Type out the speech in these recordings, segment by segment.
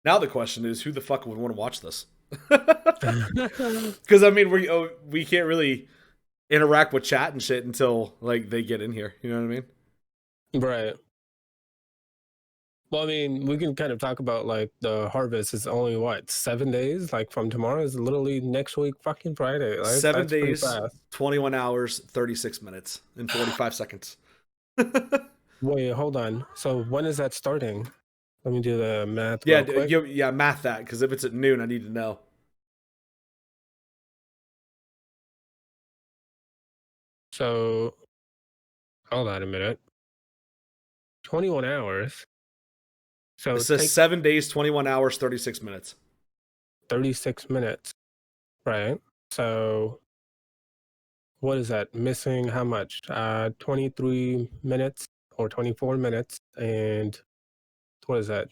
Now the question is, who the fuck would want to watch this? Because I mean, we can't really interact with chat and shit until like they get in here. You know what I mean? Right. Well, I mean, we can kind of talk about like the harvest is only what 7 days. Like from tomorrow is literally next week, fucking Friday. Like Seven that's pretty days, fast. 21 hours, 36 minutes, and 45 seconds. Wait, hold on. So when is that starting? Let me do the math Yeah, real quick. yeah, math that because if it's at noon, I need to know. So hold on a minute. 21 hours. It So says take 7 days, 21 hours, 36 minutes. 36 minutes, right? So what is that? Missing how much? 23 minutes or 24 minutes and what is that?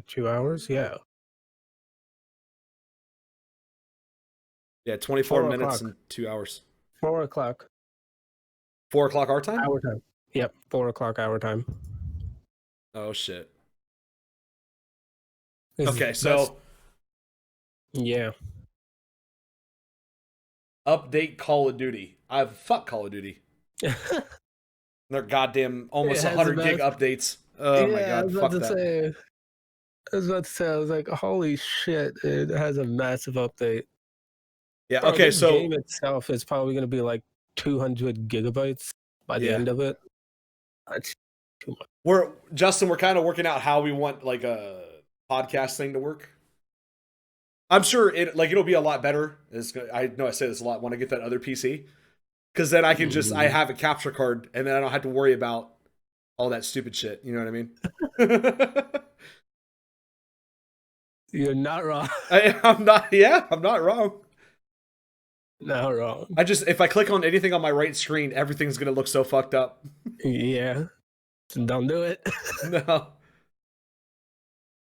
2 hours? Yeah. Yeah, 24 4 minutes o'clock. and 2 hours. 4 o'clock 4 o'clock our time? hour time. Yep, 4 o'clock hour time. Oh shit. Okay, That's so yeah. update Call of Duty. Fuck Call of Duty. They're goddamn It almost has a 100 gig mass. updates. Oh my Yeah, I god, was about fuck to that. say. I was about to say. I was like, holy shit! It has a massive update, Yeah, bro. okay, This game so itself is probably going to be like 200 gigabytes by the yeah. end of it. That's too much. We're kind of working out how we want like a podcast thing to work. I'm sure it'll be a lot better. I know I say this a lot when I get that other PC because then I Mhm. have a capture card and then I don't have to worry about all that stupid shit. You know what I mean? You're not wrong. I'm not. Yeah, I'm not wrong. Not wrong. I just if I click on anything on my right screen, everything's gonna look so fucked up. Yeah, don't do it. No,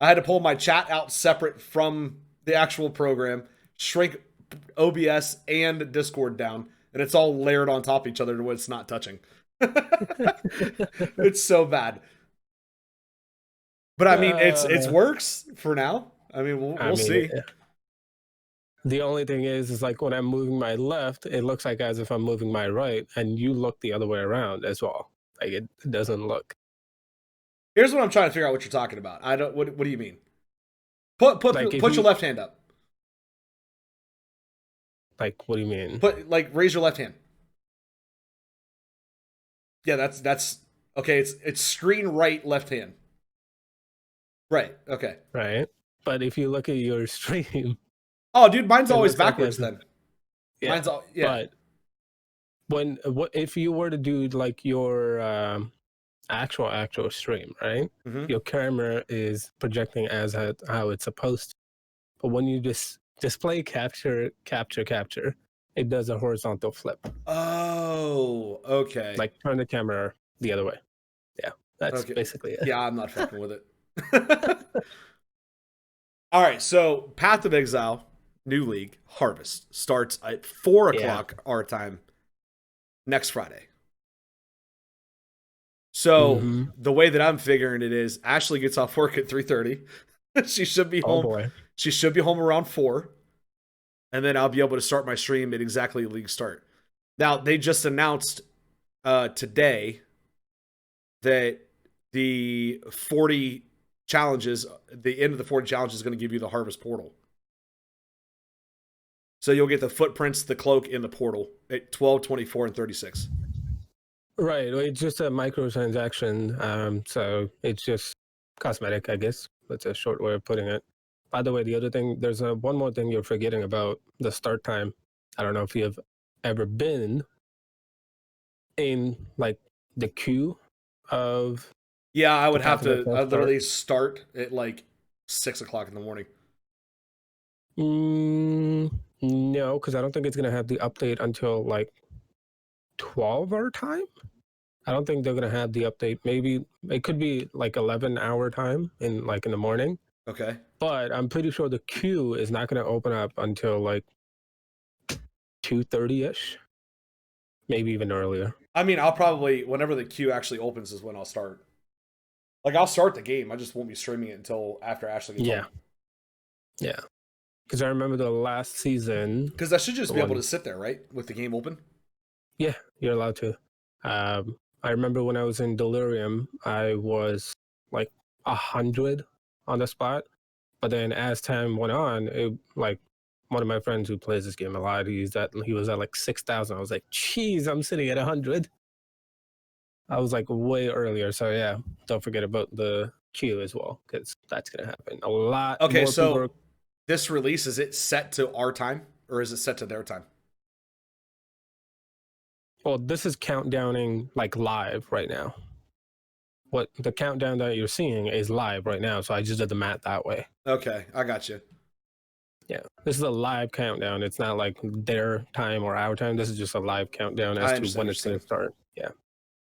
I had to pull my chat out separate from the actual program, shrink OBS and Discord down, and it's all layered on top of each other to where it's not touching. It's so bad. But I mean, it's uh, works for now. I mean, I we'll mean, see. the only thing is like when I'm moving my left, it looks like as if I'm moving my right, and you look the other way around as well. Like it doesn't look Here's what I'm trying to figure out what you're talking about. I don't. What do you mean? like if Put your you left hand up. like. What do you mean? Raise your left hand. Yeah, that's okay. It's screen right, left hand. Right. Okay. Right, but if you look at your stream, Oh, dude, mine's it always looks like backwards. as Then yeah. mine's all yeah. But when what if you were to do like your actual stream, right? Mm-hmm. Your camera is projecting as how it's supposed to. But when you just display capture, it does a horizontal flip. Oh, okay. Like turn the camera the other way. Yeah, that's Okay. basically it. Yeah, I'm not fucking with it. All right, so Path of Exile, new league, Harvest starts at 4 Yeah. o'clock our time next Friday. So Mm-hmm. the way that I'm figuring it is Ashley gets off work at 3:30. She should be Oh home. boy. She should be home around 4. And then I'll be able to start my stream at exactly league start. Now, they just announced today that the 40 challenges, the end of the 40 challenges is going to give you the harvest portal. So you'll get the footprints, the cloak, and the portal at 12, 24, and 36. Right. Well, it's just a microtransaction. So it's just cosmetic, I guess. That's a short way of putting it. By the way, the other thing, there's one more thing you're forgetting about the start time. I don't know if you've ever been in like the queue of Yeah, I the would have Path of to. Exile I start. literally start at like 6 o'clock in the morning. No, because I don't think it's gonna have the update until like 12 our time. I don't think they're gonna have the update. Maybe it could be like 11 hour time in the morning. Okay. But I'm pretty sure the queue is not gonna open up until like 2:30 ish, maybe even earlier. I mean, I'll probably whenever the queue actually opens is when I'll start. Like I'll start the game. I just won't be streaming it until after Ashley gets Yeah, home. Yeah, because I remember the last season. Because that should just The be able one, to sit there, right, with the game open. yeah, you're allowed to. I remember when I was in Delirium, I was like 100 on the spot. But then as time went on, like one of my friends who plays this game a lot, he was at like 6,000. I was like, geez, I'm sitting at 100. I was like way earlier. So yeah, don't forget about the queue as well, because that's gonna happen. A lot Okay, more people are. so this release, is it set to our time or is it set to their time? Well, this is countdowning like live right now. What the countdown that you're seeing is live right now, so I just did the math that way. Okay, I got you. Yeah, this is a live countdown. It's not like their time or our time. This is just a live countdown as I to when it's going understand. to start. Yeah.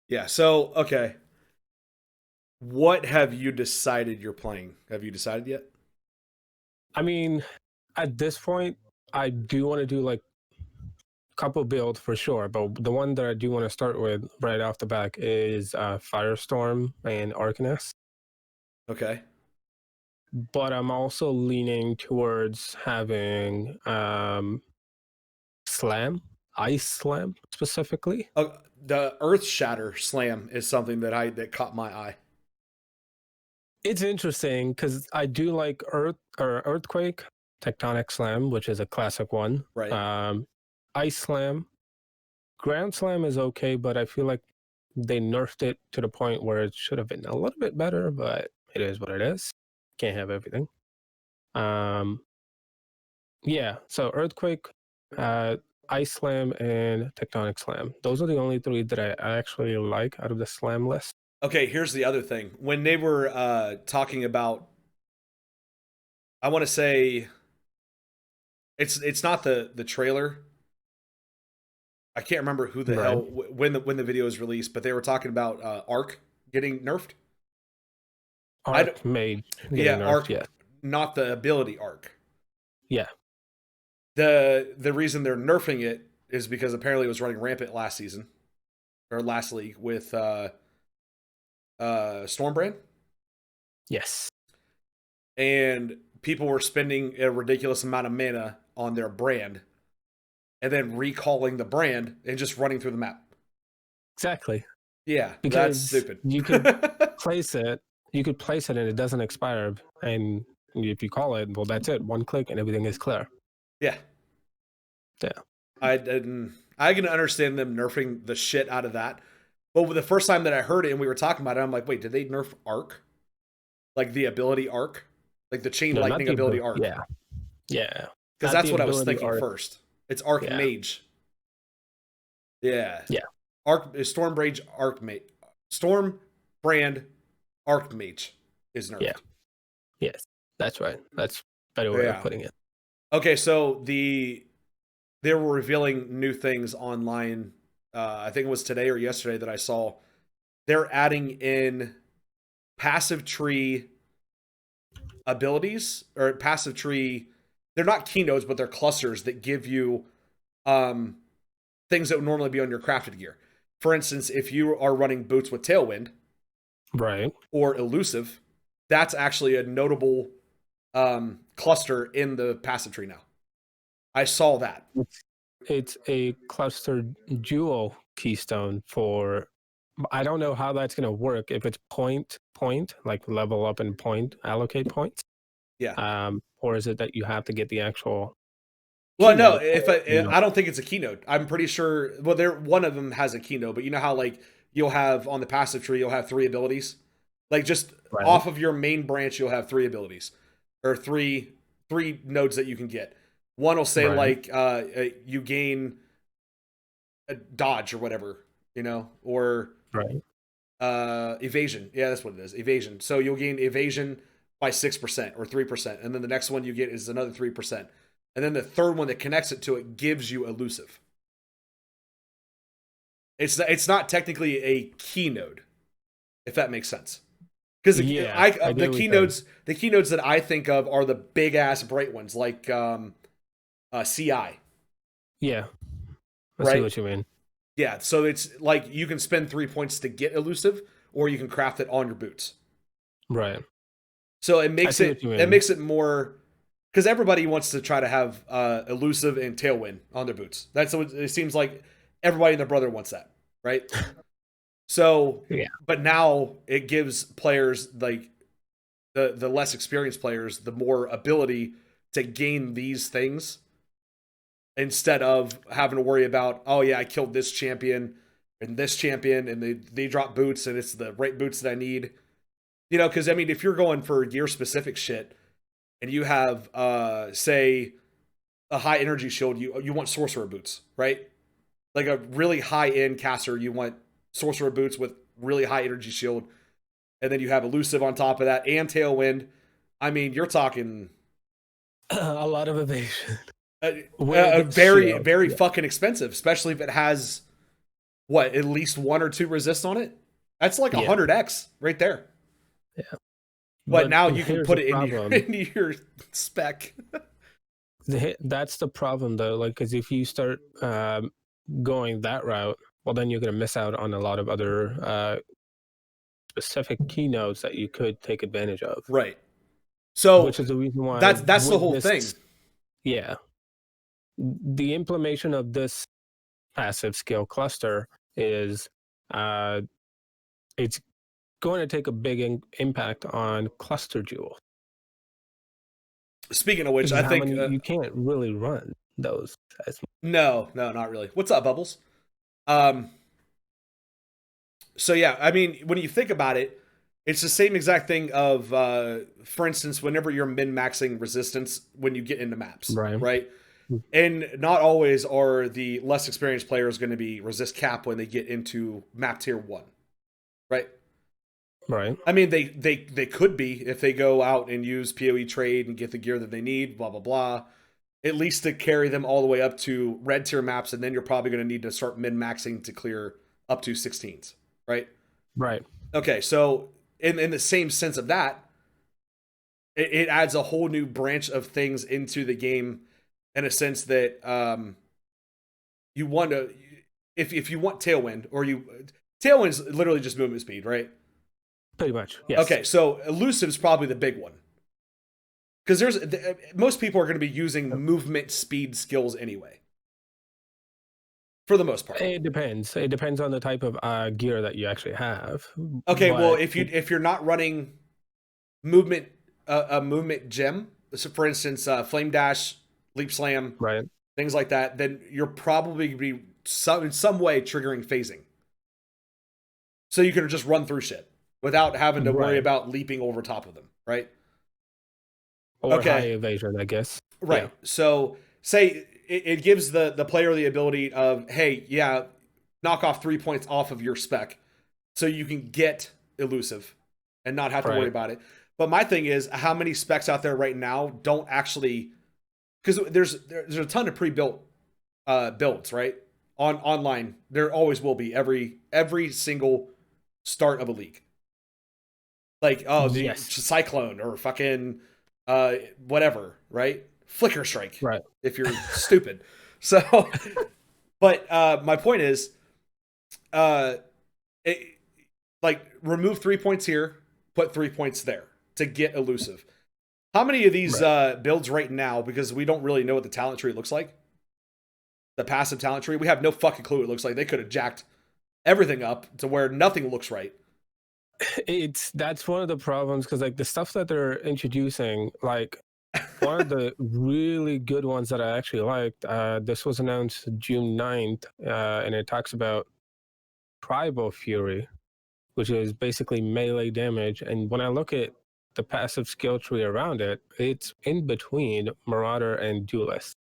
Yeah, so, okay. What have you decided you're playing? Have you decided yet? I mean, at this point, I do want to do like a couple builds for sure, but the one that I do want to start with right off the back is Firestorm and Arcanist. Okay. But I'm also leaning towards having Slam, Ice Slam specifically. The Earth Shatter Slam is something that caught my eye. It's interesting because I do like Earthquake, Tectonic Slam, which is a classic one. Right. Ice Slam, Ground Slam is okay, but I feel like they nerfed it to the point where it should have been a little bit better, but it is what it is. Can't have everything. Yeah, so Earthquake, Ice Slam, and Tectonic Slam. Those are the only three that I actually like out of the Slam list. Okay, here's the other thing. When they were talking about, I want to say, it's not the trailer. I can't remember who the Right. hell when the video was released, but they were talking about Arc getting nerfed. Arc Mage getting Yeah, nerfed, Arc, yeah. not the ability Arc. Yeah. The reason they're nerfing it is because apparently it was running rampant last season or last league with Stormbrand. Yes. And people were spending a ridiculous amount of mana on their brand and then recalling the brand and just running through the map. Exactly. Yeah, Because that's stupid. you could place it and it doesn't expire. And if you call it, well, that's it. One click and everything is clear. Yeah. Yeah. I can understand them nerfing the shit out of that. But the first time that I heard it and we were talking about it, I'm like, wait, did they nerf Arc? Like the ability Arc? Like the chain lightning ability Arc? Yeah. Yeah. Because that's what I was thinking Arc. first. It's Arc Mage. Yeah. Yeah. Stormbrand Arc Mage. Stormbrand Arc Mage is nerfed. Yeah. Yes. That's right. That's a better way of putting it. Okay, so they were revealing new things online. I think it was today or yesterday that I saw. They're adding in passive tree abilities or passive tree. They're not keynotes, but they're clusters that give you things that would normally be on your crafted gear. For instance, if you are running boots with Tailwind, right, or Elusive, that's actually a notable cluster in the passive tree now. I saw that. It's a cluster dual keystone for. I don't know how that's going to work. If it's point, like level up and point, allocate points. Yeah. Or is it that you have to get the actual? Well, no. I don't think it's a keynote. I'm pretty sure. Well, one of them has a keynote, but you know how like you'll have on the passive tree, you'll have 3 abilities. Like just off of your main branch, you'll have 3 abilities or three nodes that you can get. One will say like you gain a dodge or whatever, you know, or evasion. Yeah, that's what it is. Evasion. So you'll gain evasion by 6% or 3%, and then the next one you get is another 3%, and then the third one that connects it to it gives you elusive. It's not technically a key node, if that makes sense. Because the keynotes that I think of are the big ass bright ones like CI. Yeah, I see what you mean. Yeah, so it's like you can spend 3 points to get elusive, or you can craft it on your boots. Right. So it makes it more because everybody wants to try to have elusive and tailwind on their boots. That's what it seems like. Everybody and their brother wants that, right? So, Yeah. but now it gives players like the less experienced players the more ability to gain these things instead of having to worry about, oh yeah, I killed this champion and they drop boots and it's the right boots that I need. You know, because I mean, if you're going for gear specific shit and you have say a high energy shield, you want sorcerer boots, right? Like a really high end caster, you want sorcerer boots with really high energy shield, and then you have elusive on top of that and tailwind. I mean, you're talking A lot of evasion. very fucking expensive, especially if it has what, at least 1 or 2 resist on it. That's like 100x right there. Yeah, but now you can put it into your spec. That's the problem though, like, because if you start going that route, well, then you're going to miss out on a lot of other specific keynotes that you could take advantage of. Right. So which is the reason why that's the whole thing. Yeah. The implementation of this passive skill cluster is it's going to take a big impact on cluster jewels. Speaking of which, I think you can't really run those as much. No, not really. What's up, Bubbles? So yeah, I mean, when you think about it, it's the same exact thing of, for instance, whenever you're min-maxing resistance when you get into maps, right? And not always are the less experienced players going to be resist cap when they get into map tier 1, right? Right. I mean, they could be if they go out and use PoE trade and get the gear that they need, blah, blah, blah. At least to carry them all the way up to red tier maps, and then you're probably going to need to start min-maxing to clear up to 16s, right? Right. Okay, so in the same sense of that, it adds a whole new branch of things into the game in a sense that you want to, if you want tailwind, or tailwind is literally just movement speed, right? Pretty much, yes. Okay, so elusive is probably the big one. Because most people are going to be using movement speed skills anyway. For the most part. It depends. It depends on the type of gear that you actually have. Okay, well, if you're not running movement a movement gem, so for instance, flame dash, leap slam, right, things like that, then you're probably going to be in some way triggering phasing. So you can just run through shit without having to worry about leaping over top of them, right? Or high evasion, I guess. Right. Yeah. So say it gives the player the ability of, hey, yeah, knock off 3 points off of your spec so you can get elusive and not have to worry about it. But my thing is, how many specs out there right now don't actually, because there's a ton of pre-built builds, right? Online, there always will be every single start of a league. Like, the Cyclone or fucking whatever, right? Flicker strike, right? If you're stupid. So, but my point is, remove 3 points here, put 3 points there to get elusive. How many of these builds right now, because we don't really know what the talent tree looks like, the passive talent tree, we have no fucking clue what it looks like. They could have jacked everything up to where nothing looks right. That's one of the problems, because like the stuff that they're introducing, like one of the really good ones that I actually liked, this was announced June 9th, and it talks about Tribal Fury, which is basically melee damage. And when I look at the passive skill tree around it, it's in between Marauder and Duelist.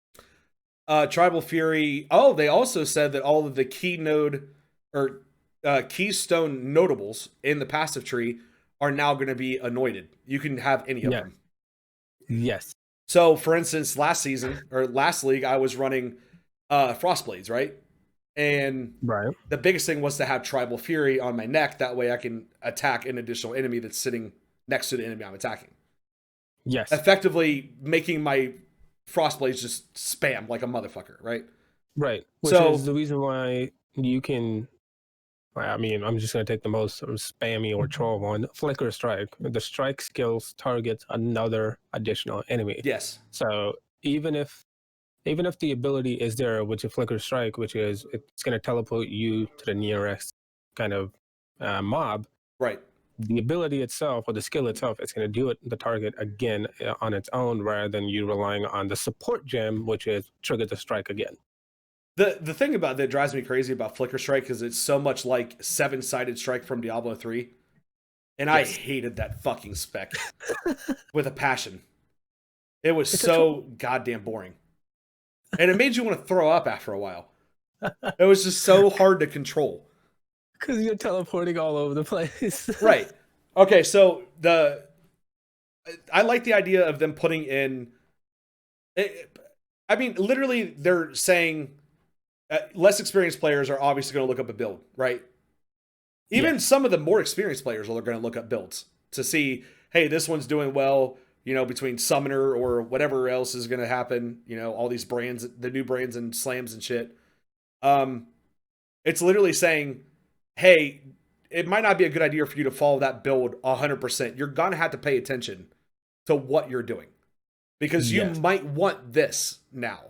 Tribal Fury, they also said that all of the keystone notables in the passive tree are now going to be anointed. You can have any of them. Yes. So, for instance, last league, I was running Frostblades, right? And the biggest thing was to have Tribal Fury on my neck. That way I can attack an additional enemy that's sitting next to the enemy I'm attacking. Yes. Effectively making my Frostblades just spam like a motherfucker, right? Right. Which is the reason why you can I mean, I'm just going to take the most spammy or troll one. Flicker Strike. The strike skills targets another additional enemy. Yes. So even if the ability is there, which is Flicker Strike, which is it's going to teleport you to the nearest kind of mob. Right. The ability itself or the skill itself is going to do it the target again on its own, rather than you relying on the support gem, which is trigger the strike again. The thing about that drives me crazy about Flicker Strike is it's so much like 7-sided strike from Diablo 3. And I hated that fucking spec with a passion. It was so goddamn boring. And it made you want to throw up after a while. It was just so hard to control. Because you're teleporting all over the place. Right. Okay, so I like the idea of them putting in... I mean, literally, they're saying less experienced players are obviously going to look up a build, right? Even some of the more experienced players are going to look up builds to see, hey, this one's doing well, you know, between Summoner or whatever else is going to happen, you know, all these brands, the new brands and slams and shit. It's literally saying, hey, it might not be a good idea for you to follow that build 100%. You're going to have to pay attention to what you're doing because you might want this now.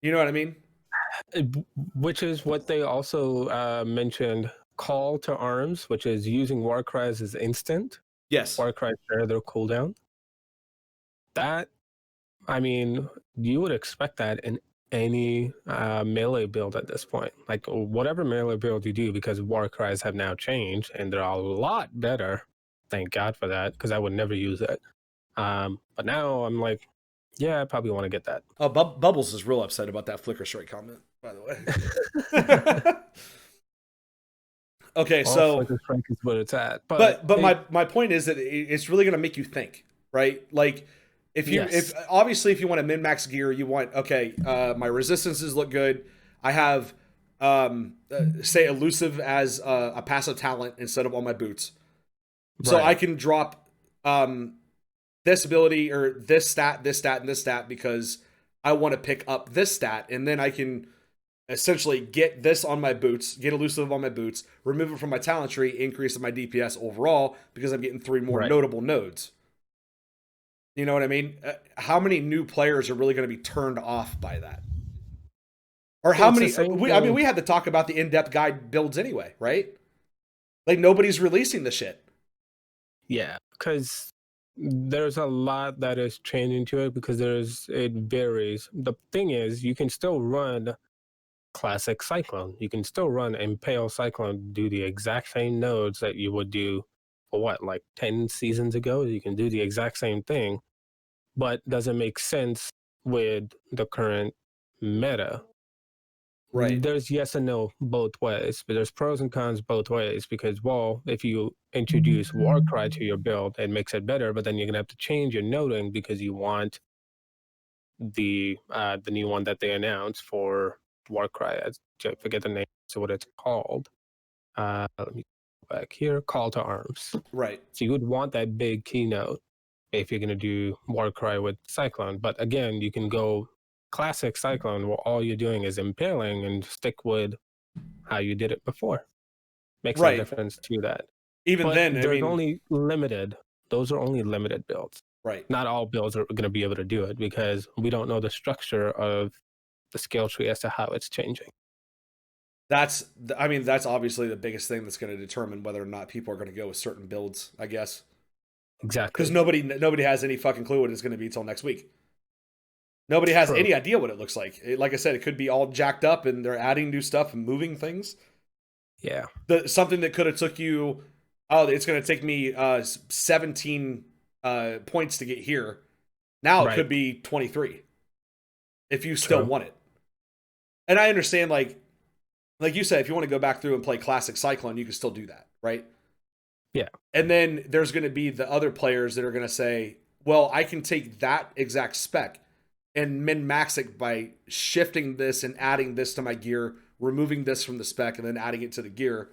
You know what I mean? Which is what they also mentioned, call to arms, which is using war cries as instant. Yes. War cries share their cooldown. That, I mean, you would expect that in any melee build at this point. Like whatever melee build you do, because war cries have now changed and they're a lot better. Thank God for that, because I would never use it. But now I'm like, yeah, I probably want to get that. Oh, Bubbles is real upset about that Flicker Strike comment, by the way. Okay, so Flicker Strike is what it's at. But my point is that it's really going to make you think, right? Like if obviously if you want to min-max gear, you want, okay, my resistances look good. I have say elusive as a passive talent instead of on my boots. So I can drop this ability or this stat, and this stat because I want to pick up this stat, and then I can essentially get this on my boots, get elusive on my boots, remove it from my talent tree, increase my DPS overall because I'm getting 3 more notable nodes. You know what I mean? How many new players are really going to be turned off by that? Or how many? We had to talk about the in-depth guide builds anyway, right? Like nobody's releasing the shit. Yeah, because there's a lot that is changing to it because it varies. The thing is, you can still run classic Cyclone. You can still run Impale Cyclone, do the exact same nodes that you would do for what, like 10 seasons ago? You can do the exact same thing, but doesn't make sense with the current meta. Right. There's yes and no both ways, but there's pros and cons both ways because, well, if you introduce Warcry to your build, it makes it better, but then you're going to have to change your noding because you want the new one that they announced for Warcry. I forget the name, so what it's called. Let me go back here. Call to Arms. Right. So you would want that big keynote if you're going to do Warcry with Cyclone. But again, you can go classic Cyclone where all you're doing is impaling and stick with how you did it before. Makes no difference to that. Even then, there's only limited. Those are only limited builds. Right. Not all builds are going to be able to do it because we don't know the structure of the skill tree as to how it's changing. That's obviously the biggest thing that's going to determine whether or not people are going to go with certain builds, I guess. Exactly. Because nobody has any fucking clue what it's going to be until next week. Nobody has any idea what it looks like. Like I said, it could be all jacked up and they're adding new stuff and moving things. Yeah. Something that could have took you, it's going to take me 17 points to get here. Now it could be 23 if you still want it. And I understand, like you said, if you want to go back through and play classic Cyclone, you can still do that, right? Yeah. And then there's going to be the other players that are going to say, well, I can take that exact spec and min-max it by shifting this and adding this to my gear, removing this from the spec, and then adding it to the gear.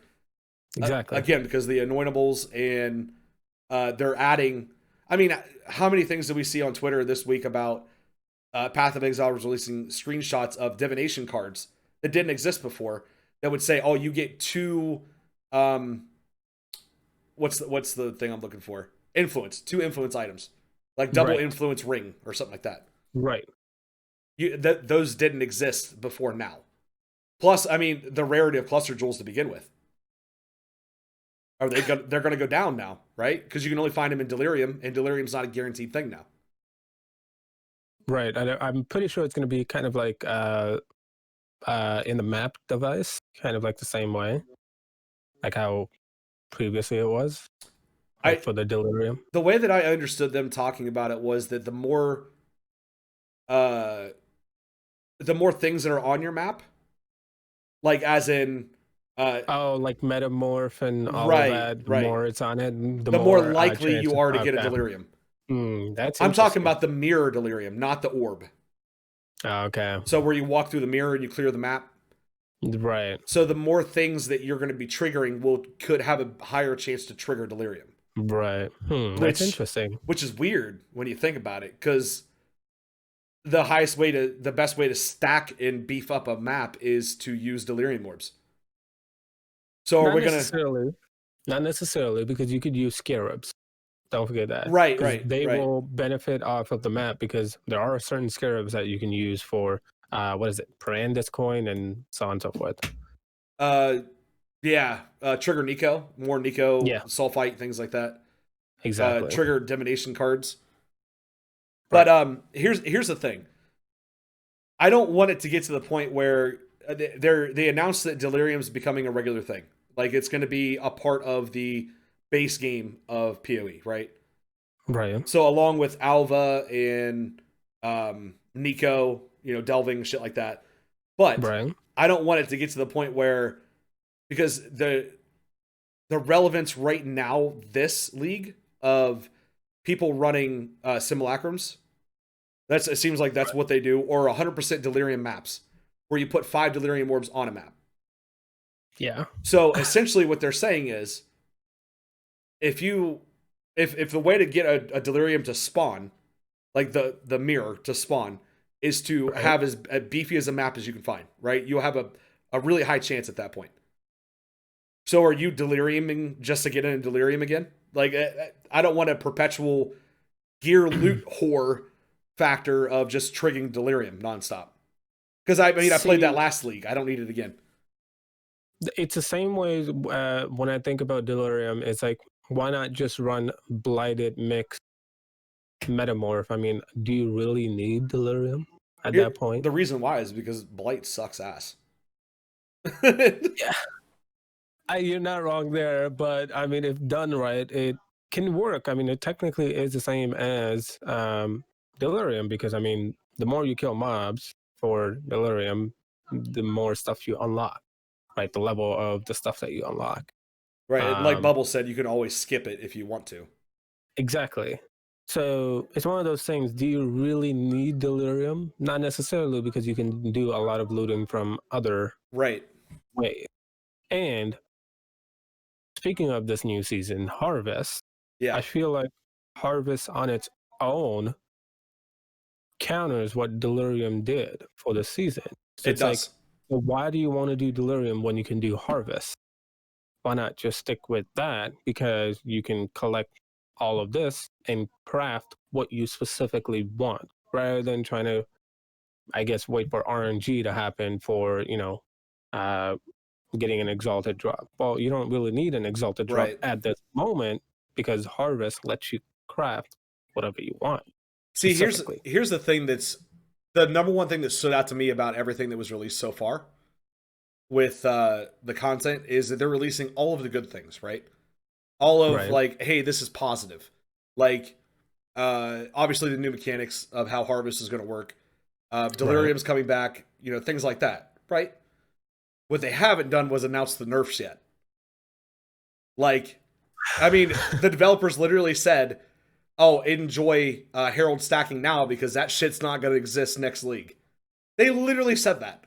Exactly. Again, because the anointables and they're adding... I mean, how many things did we see on Twitter this week about Path of Exile was releasing screenshots of divination cards that didn't exist before that would say, "Oh, you get two um what's the thing I'm looking for? Influence, two influence items. Like double Right. influence ring or something like that." Right. Those didn't exist before now. Plus, I mean, the rarity of cluster jewels to begin with. They're going to go down now, right? Because you can only find them in Delirium, and Delirium's not a guaranteed thing now. Right. I'm pretty sure it's going to be kind of like in the map device, kind of like the same way, like how previously it was, like for the Delirium. The way that I understood them talking about it was that uh the more things that are on your map, like as in like metamorph and all of right, that, the right. more it's on it, the The more more likely chance. you are to get a Okay. Delirium. That's I'm talking interesting. about the mirror Delirium, not the orb. Okay. So where you walk through the mirror and you clear the map. Right. So the more things that you're going to be triggering could have a higher chance to trigger Delirium. Right. That's interesting. Which is weird when you think about it, because the best way to stack and beef up a map is to use Delirium orbs. So are we gonna? Not necessarily, because you could use scarabs. Don't forget that. Right, Because right, they right. will benefit off of the map, because there are certain scarabs that you can use for what is it, Perandus coin and so on and so forth. Yeah. Trigger Nico, more Nico, Yeah. sulfite, things like that. Exactly. Trigger divination cards. Right. But here's the thing. I don't want it to get to the point where they announced that Delirium's becoming a regular thing. Like it's going to be a part of the base game of PoE, right? Right. So along with Alva and Nico, delving shit like that. But Right. I don't want it to get to the point where, because the relevance right now, this league of people running simulacrums, it seems like that's what they do, or 100% Delirium maps, where you put 5 Delirium orbs on a map. Yeah. So essentially, what they're saying is, if the way to get a Delirium to spawn, like the mirror to spawn, is to have as beefy as a map as you can find, right? You'll have a really high chance at that point. So are you Deliriuming just to get in a Delirium again? Like, I don't want a perpetual gear loot whore factor of just triggering Delirium nonstop. Because I played that last league. I don't need it again. It's the same way when I think about Delirium. It's like, why not just run Blighted Mix Metamorph? I mean, do you really need Delirium at that point? The reason why is because Blight sucks ass. Yeah. You're not wrong there, but I mean, if done right, it can work. I mean, it technically is the same as Delirium, because I mean, the more you kill mobs for Delirium, the more stuff you unlock, right? The level of the stuff that you unlock. Right. Like Bubble said, you can always skip it if you want to. Exactly. So it's one of those things. Do you really need Delirium? Not necessarily, because you can do a lot of looting from other ways. And speaking of this new season, Harvest, I feel like Harvest on its own counters what Delirium did for the season. So it's like, well, why do you want to do Delirium when you can do Harvest? Why not just stick with that? Because you can collect all of this and craft what you specifically want, rather than trying to, I guess, wait for RNG to happen for, getting an exalted drop. Well, you don't really need an exalted drop at this moment, because Harvest lets you craft whatever you want. See, here's the thing that's the number one thing that stood out to me about everything that was released so far with the content is that they're releasing all of the good things, right? All of like, hey, this is positive. Like, obviously the new mechanics of how Harvest is going to work. Delirium's coming back, things like that, right? What they haven't done was announce the nerfs yet. Like, I mean, the developers literally said, oh, enjoy Herald stacking now because that shit's not going to exist next league. They literally said that.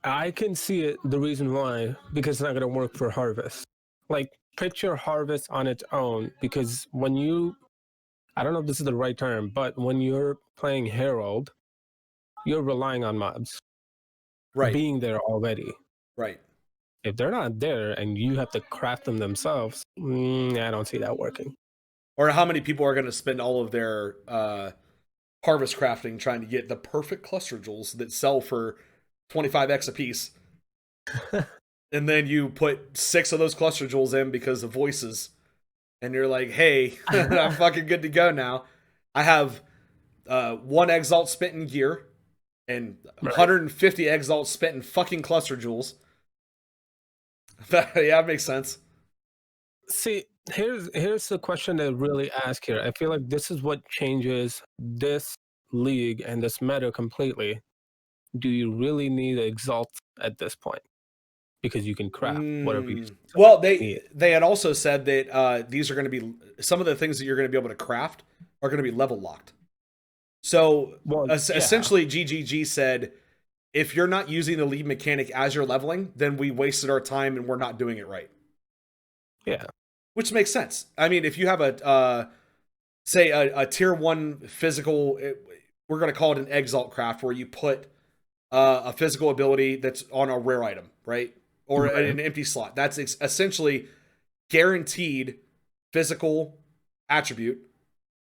I can see it, the reason why, because it's not going to work for Harvest. Like, picture Harvest on its own, because when you, I don't know if this is the right term, but when you're playing Herald, you're relying on mobs being there already. Right. If they're not there and you have to craft them themselves, I don't see that working. Or how many people are going to spend all of their harvest crafting trying to get the perfect cluster jewels that sell for 25x a piece, and then you put 6 of those cluster jewels in because of voices, and you're like, hey, I'm fucking good to go now. I have 1 exalt spent in gear and Right. 150 exalts spent in fucking cluster jewels. Yeah, that makes sense. See, here's the question to really ask here. I feel like this is what changes this league and this meta completely. Do you really need exalt at this point? Because you can craft whatever you Well, need. they had also said that these are going to be some of the things that you're going to be able to craft are going to be level locked. So Well, yeah, essentially, GGG said, if you're not using the lead mechanic as you're leveling, then we wasted our time and we're not doing it right. yeah, Which makes sense. I mean, if you have a say a tier 1 physical, we're going to call it an exalt craft, where you put a physical ability that's on a rare item, right? Or right, an empty slot. That's essentially guaranteed physical attribute,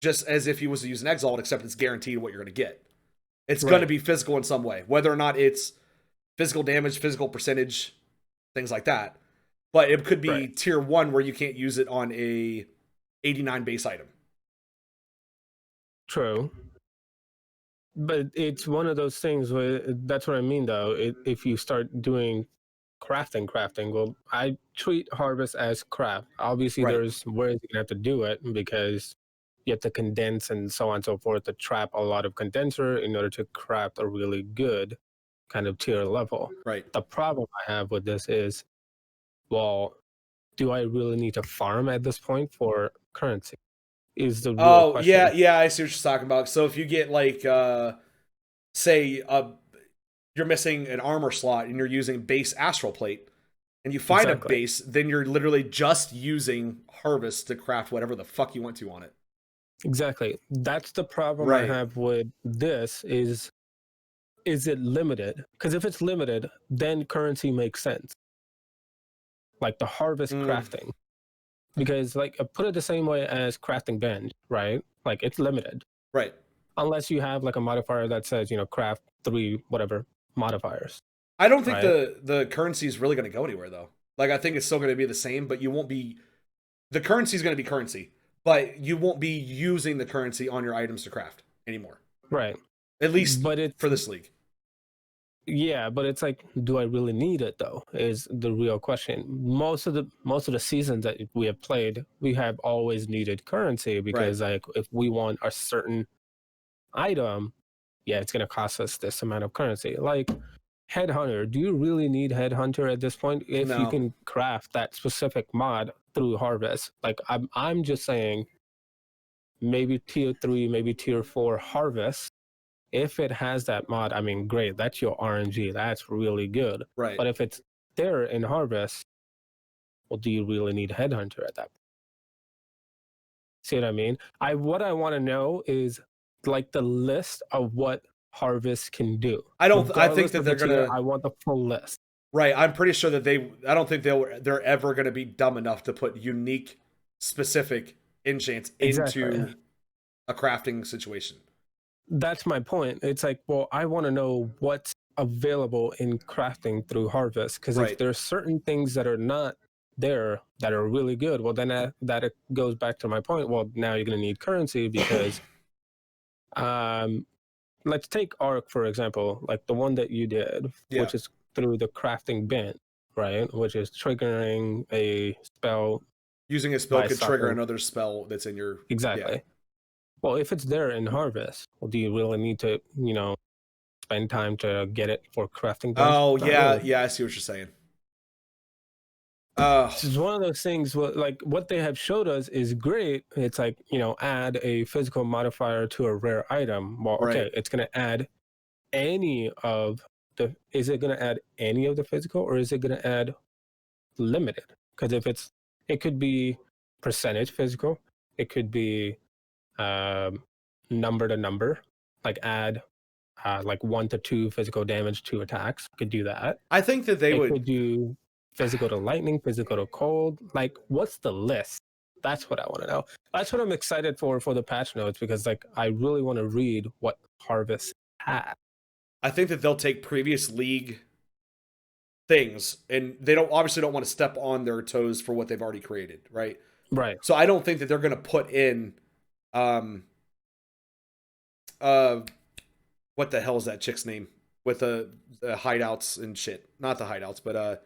just as if you was to use an exalt, except it's guaranteed what you're going to get. It's going to be physical in some way, whether or not it's physical damage, physical percentage, things like that. But it could be tier 1 where you can't use it on a 89 base item. True. But it's one of those things where that's what I mean, though. If you start doing crafting, well, I treat harvest as craft. Obviously, Right. there's ways you have to do it because you have to condense and so on and so forth to trap a lot of condenser in order to craft a really good kind of tier level. Right. The problem I have with this is, well, do I really need to farm at this point for currency? Is the real question. Yeah, I see what you're talking about. So if you get like say you're missing an armor slot and you're using base astral plate and you find a base, then you're literally just using harvest to craft whatever the fuck you want to on it. Exactly. That's the problem I have with this is it limited? Because if it's limited, then currency makes sense. Like the harvest crafting. Because like put it the same way as crafting bend, right? Like it's limited. Right. Unless you have like a modifier that says, craft 3 whatever modifiers. I don't think the currency is really going to go anywhere though. Like I think it's still going to be the same, but you won't be the currency is going to be currency, but you won't be using the currency on your items to craft anymore. Right. At least for this league. Yeah, but it's like, do I really need it though? Is the real question. Most of the seasons that we have played, we have always needed currency because like if we want a certain item, yeah, it's gonna cost us this amount of currency. Like Headhunter, do you really need Headhunter at this point if you can craft that specific mod through Harvest? Like I'm just saying, maybe tier 3, maybe tier 4 Harvest. If it has that mod, I mean, great. That's your RNG. That's really good. Right. But if it's there in Harvest, well, do you really need Headhunter at that point? See what I mean? What I want to know is like the list of what Harvest can do. I think that they're gonna. I want the full list. Right. I'm pretty sure that I don't think they're ever gonna be dumb enough to put unique, specific enchants into a crafting situation. That's my point. It's like, well, I want to know what's available in crafting through Harvest, because if there's certain things that are not there that are really good, well, then that goes back to my point. Well, now you're going to need currency because, let's take Arc for example, like the one that you did, which is through the crafting bin, right? Which is triggering a spell. Using a spell could trigger another spell that's in your Yeah. Well, if it's there in Harvest, well, do you really need to, spend time to get it for crafting? Oh, yeah, yeah, I see what you're saying. This is one of those things like what they have showed us is great. It's like, add a physical modifier to a rare item. Well, okay, it's going to add any of is it going to add any of the physical, or is it going to add limited? Because if it could be percentage physical, it could be number to number, like add like 1 to 2 physical damage to attacks. Could do that. I think that they It would could do physical to lightning, physical to cold. Like, what's the list? That's what I want to know. That's what I'm excited for the patch notes, because like I really want to read what Harvest has. I think that they'll take previous league things, and they obviously don't want to step on their toes for what they've already created, right? Right. So I don't think that they're going to put in uh what the hell is that chick's name with the hideouts and shit? Not the hideouts, but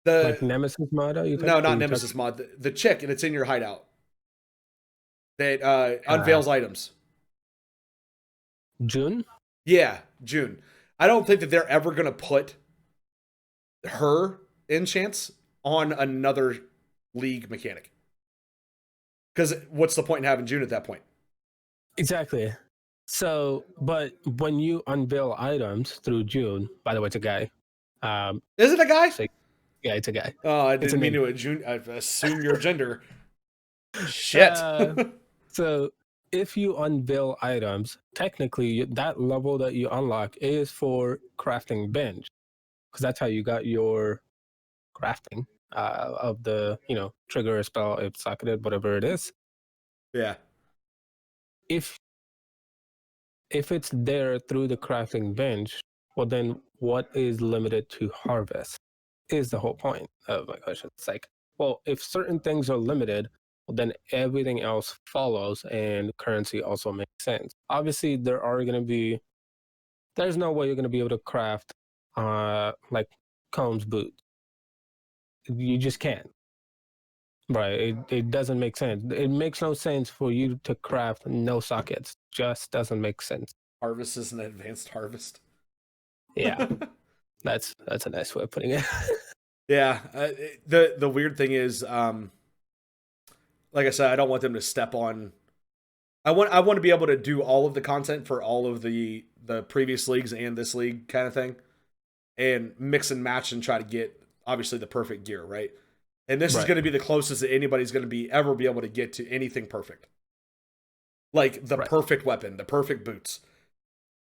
Like the Nemesis mod? Are you no, not are you Nemesis mod. The chick and it's in your hideout that uh, unveils items. June? Yeah, June. I don't think that they're ever going to put her enchants on another league mechanic. Because what's the point in having June at that point? Exactly. So, but when you unveil items through June, by the way, it's a guy. Is it a guy? So, yeah, it's a guy. Oh, I It's didn't an mean to assume your gender. Shit. So if you unveil items, technically that level that you unlock is for crafting bench, because that's how you got your crafting of the trigger a spell if socketed, whatever it is. Yeah. If it's there through the crafting bench, well then what is limited to harvest is the whole point of my question. It's like, well, if certain things are limited, well, then everything else follows, and currency also makes sense. Obviously, there's no way you're going to be able to craft like Combs boots. You just can't. Right. It doesn't make sense. It makes no sense for you to craft no sockets. Just doesn't make sense. Harvest is an advanced harvest. Yeah. That's a nice way of putting it. Yeah. The weird thing is, like I said, I don't want them to step on. I want to be able to do all of the content for all of the previous leagues and this league kind of thing, and mix and match and try to get obviously the perfect gear, right? And this is going to be the closest that anybody's going to ever be able to get to anything perfect, like the perfect weapon, the perfect boots.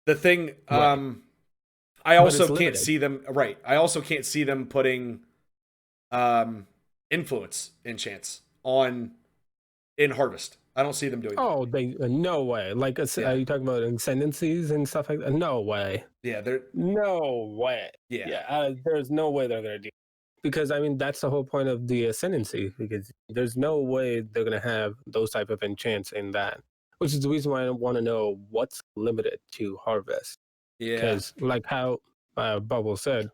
The thing, I also can't see them. Right, I also can't see them putting influence enchants in Harvest. I don't see them doing that. Oh, no way. Like, are you talking about ascendancies and stuff like that? No way. Yeah, they're no way. Yeah, there's no way they're gonna do. Because I mean, that's the whole point of the ascendancy. Because there's no way they're gonna have those type of enchants in that. Which is the reason why I want to know what's limited to harvest. Yeah. Because like how Bubble said,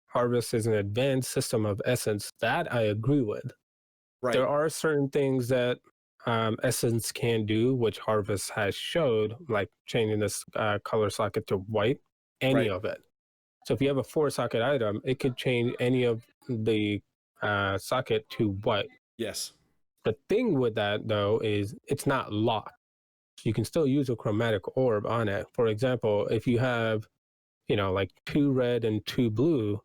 harvest is an advanced system of essence. That I agree with. Right. There are certain things that essence can do, which harvest has showed, like changing this color socket to white, any of it. So if you have a 4-socket item, it could change any of the socket to white. Yes. The thing with that though is it's not locked. You can still use a chromatic orb on it. For example, if you have like 2 red and 2 blue,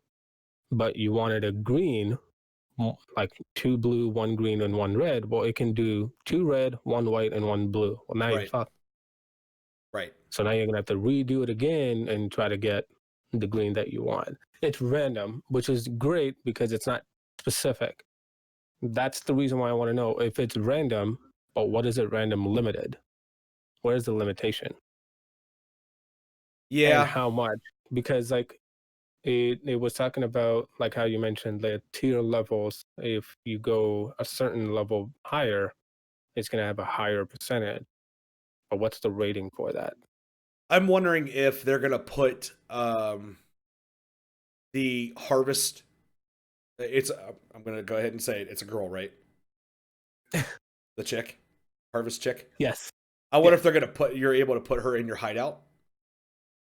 but you wanted a green, like 2 blue, 1 green, and 1 red, well, it can do 2 red, 1 white, and 1 blue. Well, now you're fucked. Right. So now you're gonna have to redo it again and try to get the green that you want. It's random, which is great because it's not specific. That's the reason why I want to know if it's random, but what is it random limited? Where's the limitation? Yeah. And how much? Because like it was talking about, like how you mentioned, the tier levels. If you go a certain level higher, it's going to have a higher percentage. But what's the rating for that? I'm wondering if they're going to put the harvest. I'm going to go ahead and say it. It's a girl, right? The chick, harvest chick. Yes. I wonder if they're going to you're able to put her in your hideout.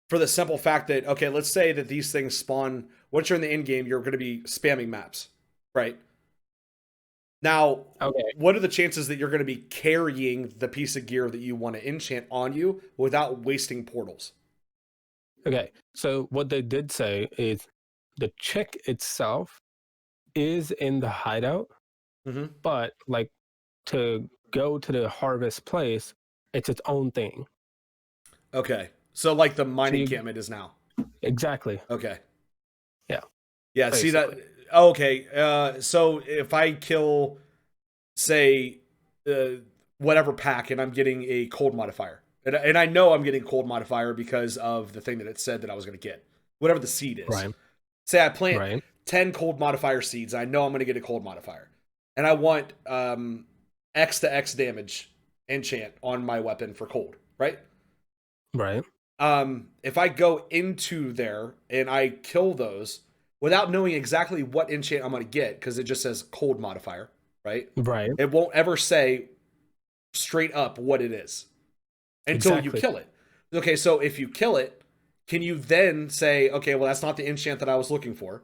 For the simple fact that, okay, let's say that these things spawn, once you're in the end game, you're going to be spamming maps, right? Now, what are the chances that you're going to be carrying the piece of gear that you want to enchant on you without wasting portals? Okay, so what they did say is the chick itself is in the hideout, but like to go to the harvest place, it's its own thing. Okay. So like the So mining you, encampment is now. exactly. Okay. Yeah. Yeah. See that? Basically. Okay. So if I kill, say, uh, whatever pack, and I'm getting a cold modifier, and I know I'm getting cold modifier because of the thing that it said that I was going to get, whatever the seed is. Right. Say I plant Right. 10 cold modifier seeds. I know I'm going to get a cold modifier, and I want X to X damage enchant on my weapon for cold, right? Right. If I go into there and I kill those without knowing exactly what enchant I'm going to get, because it just says cold modifier, right? Right. It won't ever say straight up what it is until you Exactly. kill it. Okay, so if you kill it, can you then say, okay, well, that's not the enchant that I was looking for?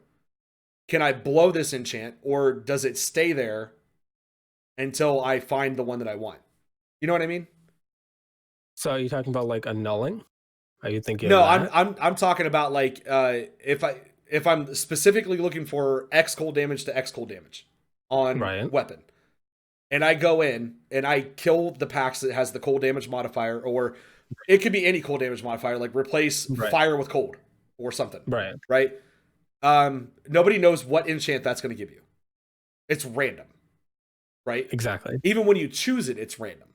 Can I blow this enchant, or does it stay there until I find the one that I want? You know what I mean? So are you talking about like annulling? Are you thinking of No, I'm that? I'm I'm talking about like if I'm specifically looking for X cold damage to X cold damage on Right. weapon, and I go in and I kill the packs that has the cold damage modifier, or it could be any cold damage modifier, like replace Right. fire with cold or something, Right. right? Nobody knows what enchant that's going to give you. It's random, right? Exactly. Even when you choose it, it's random.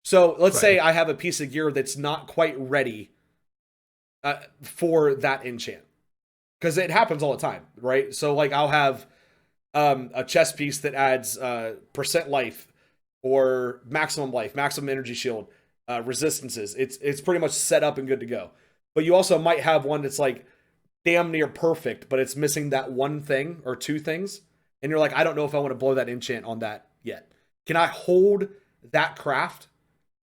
So let's Right. say I have a piece of gear that's not quite ready for that enchant, because it happens all the time, right? So like I'll have a chest piece that adds percent life or maximum life, maximum energy shield, resistances. It's pretty much set up and good to go. But you also might have one that's like damn near perfect, but it's missing that one thing or two things, and you're like, I don't know if I want to blow that enchant on that yet. Can I hold that craft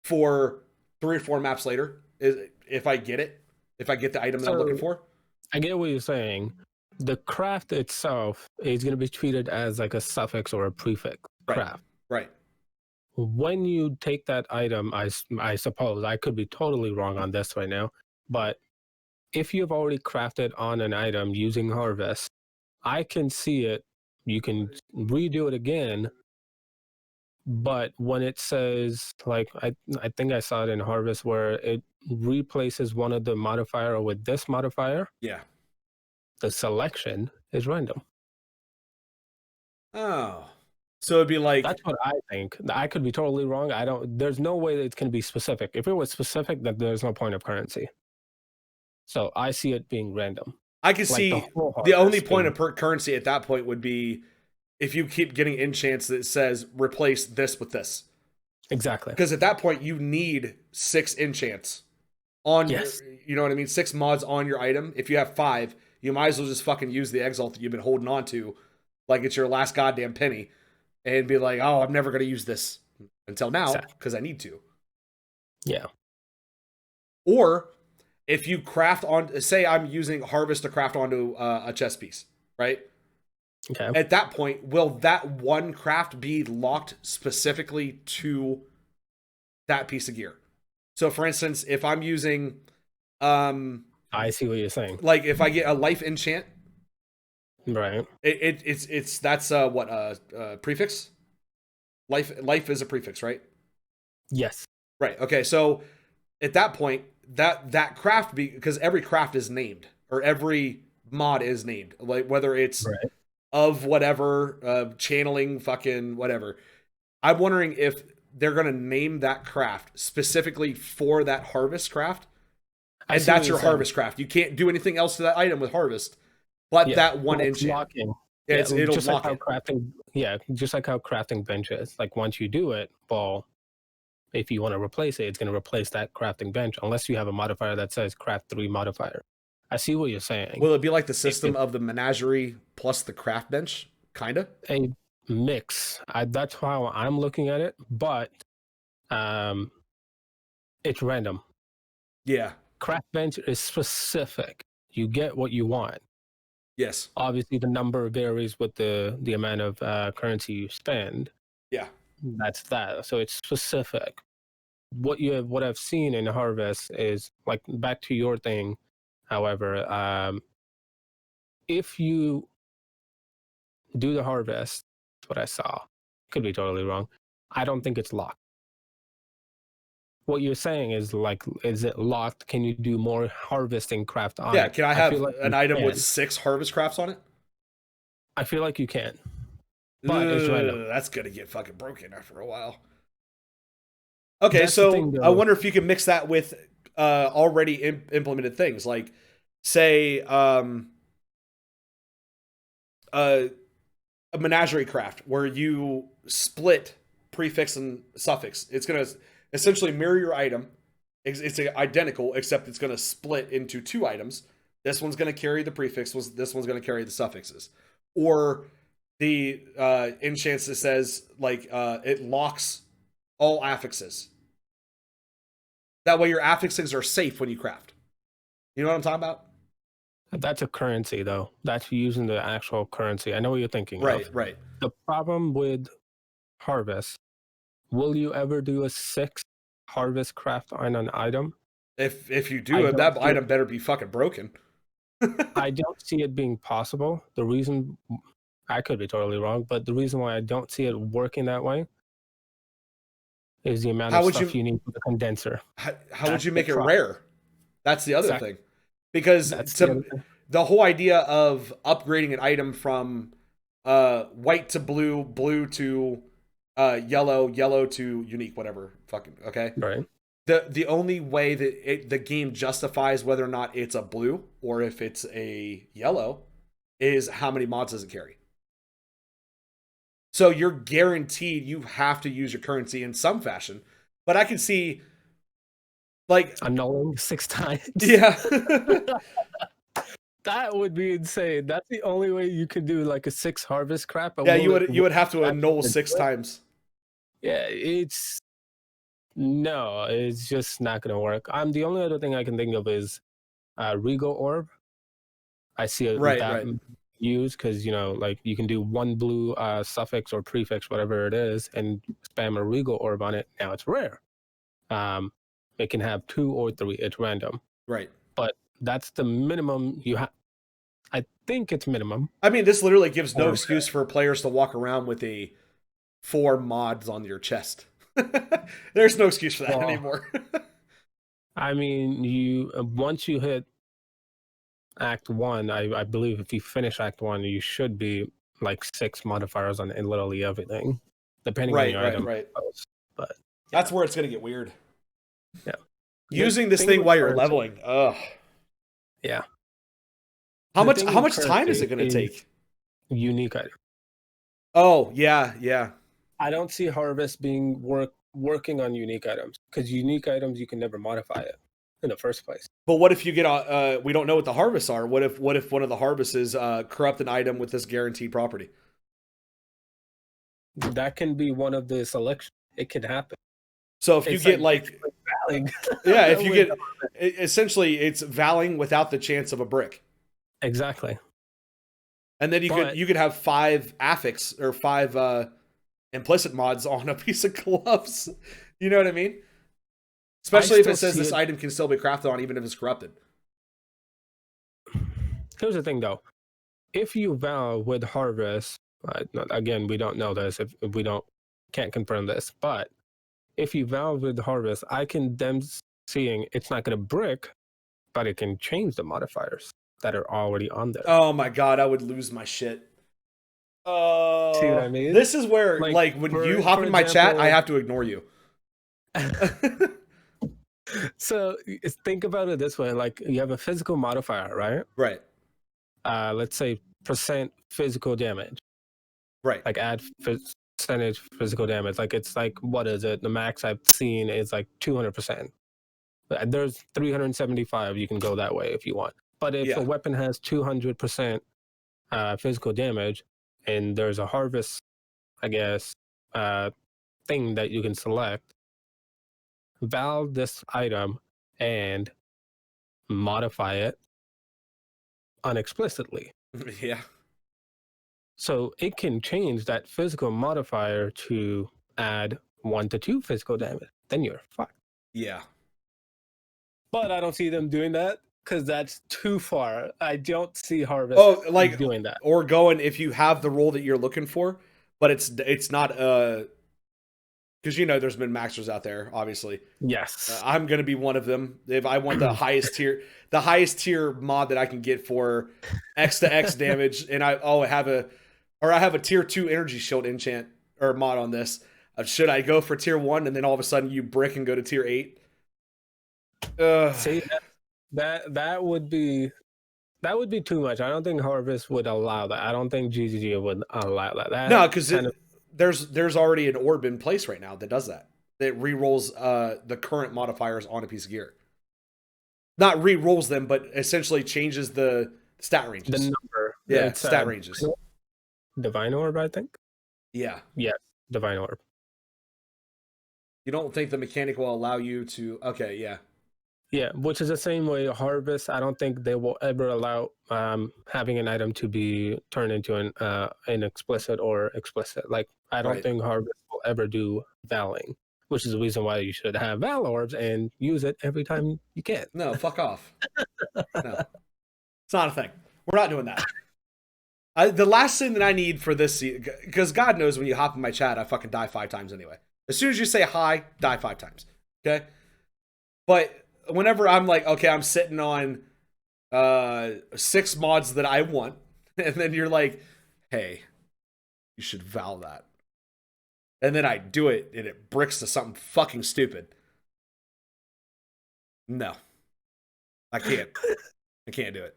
for 3 or 4 maps later? If I get it, if I get the item that I'm looking So for? I get what you're saying. The craft itself is going to be treated as like a suffix or a prefix Right, craft. right. When you take that item, I suppose, I could be totally wrong on this right now, but if you've already crafted on an item using Harvest, I can see it. You can redo it again, but when it says, like, I think I saw it in Harvest where it replaces one of the modifier with this modifier, Yeah. the selection is random. Oh. So it'd be like, That's what I think. I could be totally wrong. I don't. There's no way that it can be specific. If it was specific, then there's no point of currency. So I see it being random, I can like the see whole the only harvest point being of currency at that point would be if you keep getting enchants that says replace this with this. exactly. Because at that point, you need 6 enchants on your, Yes, you know what I mean? 6 mods on your item. If you have 5, you might as well just fucking use the exalt that you've been holding on to like it's your last goddamn penny and be like, oh, I'm never going to use this until now exactly. because I need to. Yeah. Or if you craft on, say I'm using harvest to craft onto a chess piece, right? Okay. At that point, will that one craft be locked specifically to that piece of gear? So for instance, if I'm using I see what you're saying. like if I get a life enchant, Right. it's that's what prefix? Life is a prefix, right? Yes. Right. Okay. So at that point, that craft because every craft is named or every mod is named, like whether it's Right. of whatever channeling fucking whatever. I'm wondering if they're gonna name that craft specifically for that harvest craft, I and see what that's you're your saying. harvest craft. You can't do anything else to that item with harvest, but Yeah. that one Well, it's enchant. locking. Yeah, Yeah. it'll Just like lock how it. crafting. Yeah. Just like how crafting bench is. Like once you do it, well, if you want to replace it, it's going to replace that crafting bench, unless you have a modifier that says craft 3 modifier. I see what you're saying. Will it be like the If system it's of the menagerie plus the craft bench? Kinda. a mix, that's how I'm looking at it, but um, it's random. Yeah. Craft bench is specific. You get what you want. Yes. Obviously, the number varies with the amount of currency you spend. Yeah. That's that. So it's specific. What I've seen in Harvest is like back to your thing. However, if you do the harvest, that's what I saw. Could be totally wrong. I don't think it's locked. what you're saying is like, is it locked? Can you do more harvesting craft on Yeah, it? can I I feel have like an you item with can. 6 harvest crafts on it? I feel like you can, but it's random. Ugh, that's gonna get fucking broken after a while. Okay, That's the thing, so I though. wonder if you can mix that with already implemented things, like say a, a menagerie craft where you split prefix and suffix. It's gonna essentially mirror your item. It's identical, except it's gonna split into 2 items. This one's gonna carry the prefix. This one's gonna carry the suffixes, or the enchant that says like it locks all affixes. That way your affixes are safe when you craft. You know what I'm talking about? That's a currency, though. That's using the actual currency. I know what you're thinking Right, of. right. The problem with harvest, will you ever do a 6 harvest craft on an item? If you I do it, don't that see it. item better be fucking broken. I don't see it being possible. The reason, I could be totally wrong, but the reason why I don't see it working that way is the amount How of would stuff you you need for the condenser. how would That's you the make it problem. rare? That's the other Exactly. thing. Because That's the other to thing. the whole idea of upgrading an item from white to blue, blue to yellow, yellow to unique, whatever. Fucking okay. Right. The only way that the game justifies whether or not it's a blue or if it's a yellow is how many mods does it carry. So you're guaranteed you have to use your currency in some fashion. But I can see like Annulling 6 times. yeah. That would be insane. That's the only way you could do like a 6 harvest crap. But Yeah, will it you work? would have to That's annul gonna 6 do it? times. Yeah, no, it's just not gonna work. The only other thing I can think of is Regal Orb. I see it Right, that right. used because like you can do 1 blue suffix or prefix, whatever it is, and spam a Regal Orb on it. Now it's rare. Um, it can have 2 or 3. It's random, Right. but that's the minimum you have. I think it's minimum. I mean, this literally gives no Or excuse for players to walk around with a 4 mods on your chest. There's no excuse for that well, anymore. I mean, you once you hit Act 1, I believe if you finish Act 1, you should be like 6 modifiers on in literally everything, depending on Right, your right, item. right. But That's where it's gonna get weird. yeah, the Using this thing thing with while you're currency, leveling. Ugh. yeah, How the much thing how with much time is it currency gonna is take? unique item. Oh, yeah, yeah. I don't see harvest being working on unique items because unique items you can never modify it in the first place. But what if you get we don't know what the harvests are. What if one of the harvests is corrupt an item with this guaranteed property? That can be one of the selections. It can happen. So if you It's get like like battling yeah, if you with get essentially it's valing without the chance of a brick. exactly. And then But you could have 5 affix or 5 implicit mods on a piece of gloves. You know what I mean? I Especially if still it says see this it. item can still be crafted on even if it's corrupted. Here's the thing, though. If you vow with harvest, again, we don't know this if we can't confirm this, but if you vow with harvest, I can them seeing it's not going to brick, but it can change the modifiers that are already on there. Oh my god, I would lose my shit. See what I mean? This is where Like like when you hop for in my chat, I example, have to ignore you. so think about it this way: like you have a physical modifier, right? Right. Let's say percent physical damage. Right. Like add percentage physical damage. Like it's like what is it? The max I've seen is like 200%. There's 375. You can go that way if you want. But if a Yeah. weapon has 200% physical damage, and there's a harvest, I guess, thing that you can select, valve this item and modify it unexplicitly. Yeah. So it can change that physical modifier to add 1 to 2 physical damage. Then you're fucked. Yeah. But I don't see them doing that because that's too far. I don't see Harvest Like doing that. or going if you have the role that you're looking for, but it's not because you know there's been maxers out there, obviously. Yes. I'm gonna be one of them. If I want the highest tier mod that I can get for X to X damage, and I have a tier 2 energy shield enchant or mod on this. Should I go for tier 1 and then all of a sudden you brick and go to tier 8? See, that would be too much. I don't think Harvest would allow that. I don't think GGG would allow that. No, because there's already an orb in place right now that does that. That re-rolls the current modifiers on a piece of gear. Not re-rolls them, but essentially changes the stat ranges. The number. Yeah, it's stat ranges. Divine Orb, I think. Yeah. Yes, Divine Orb. You don't think the mechanic will allow you to... Okay, yeah. Yeah, which is the same way Harvest. I don't think they will ever allow having an item to be turned into an explicit or explicit. Like, I don't think Harvest will ever do Vaaling, which is the reason why you should have Vaal Orbs and use it every time you can. No, fuck off. No. It's not a thing. We're not doing that. The last thing that I need for this season, because God knows when you hop in my chat, I fucking die 5 times anyway. As soon as you say hi, die 5 times. Okay? But whenever I'm like, okay, I'm sitting on 6 mods that I want, and then you're like, hey, you should Vaal that. And then I do it, and it bricks to something fucking stupid. No. I can't. I can't do it.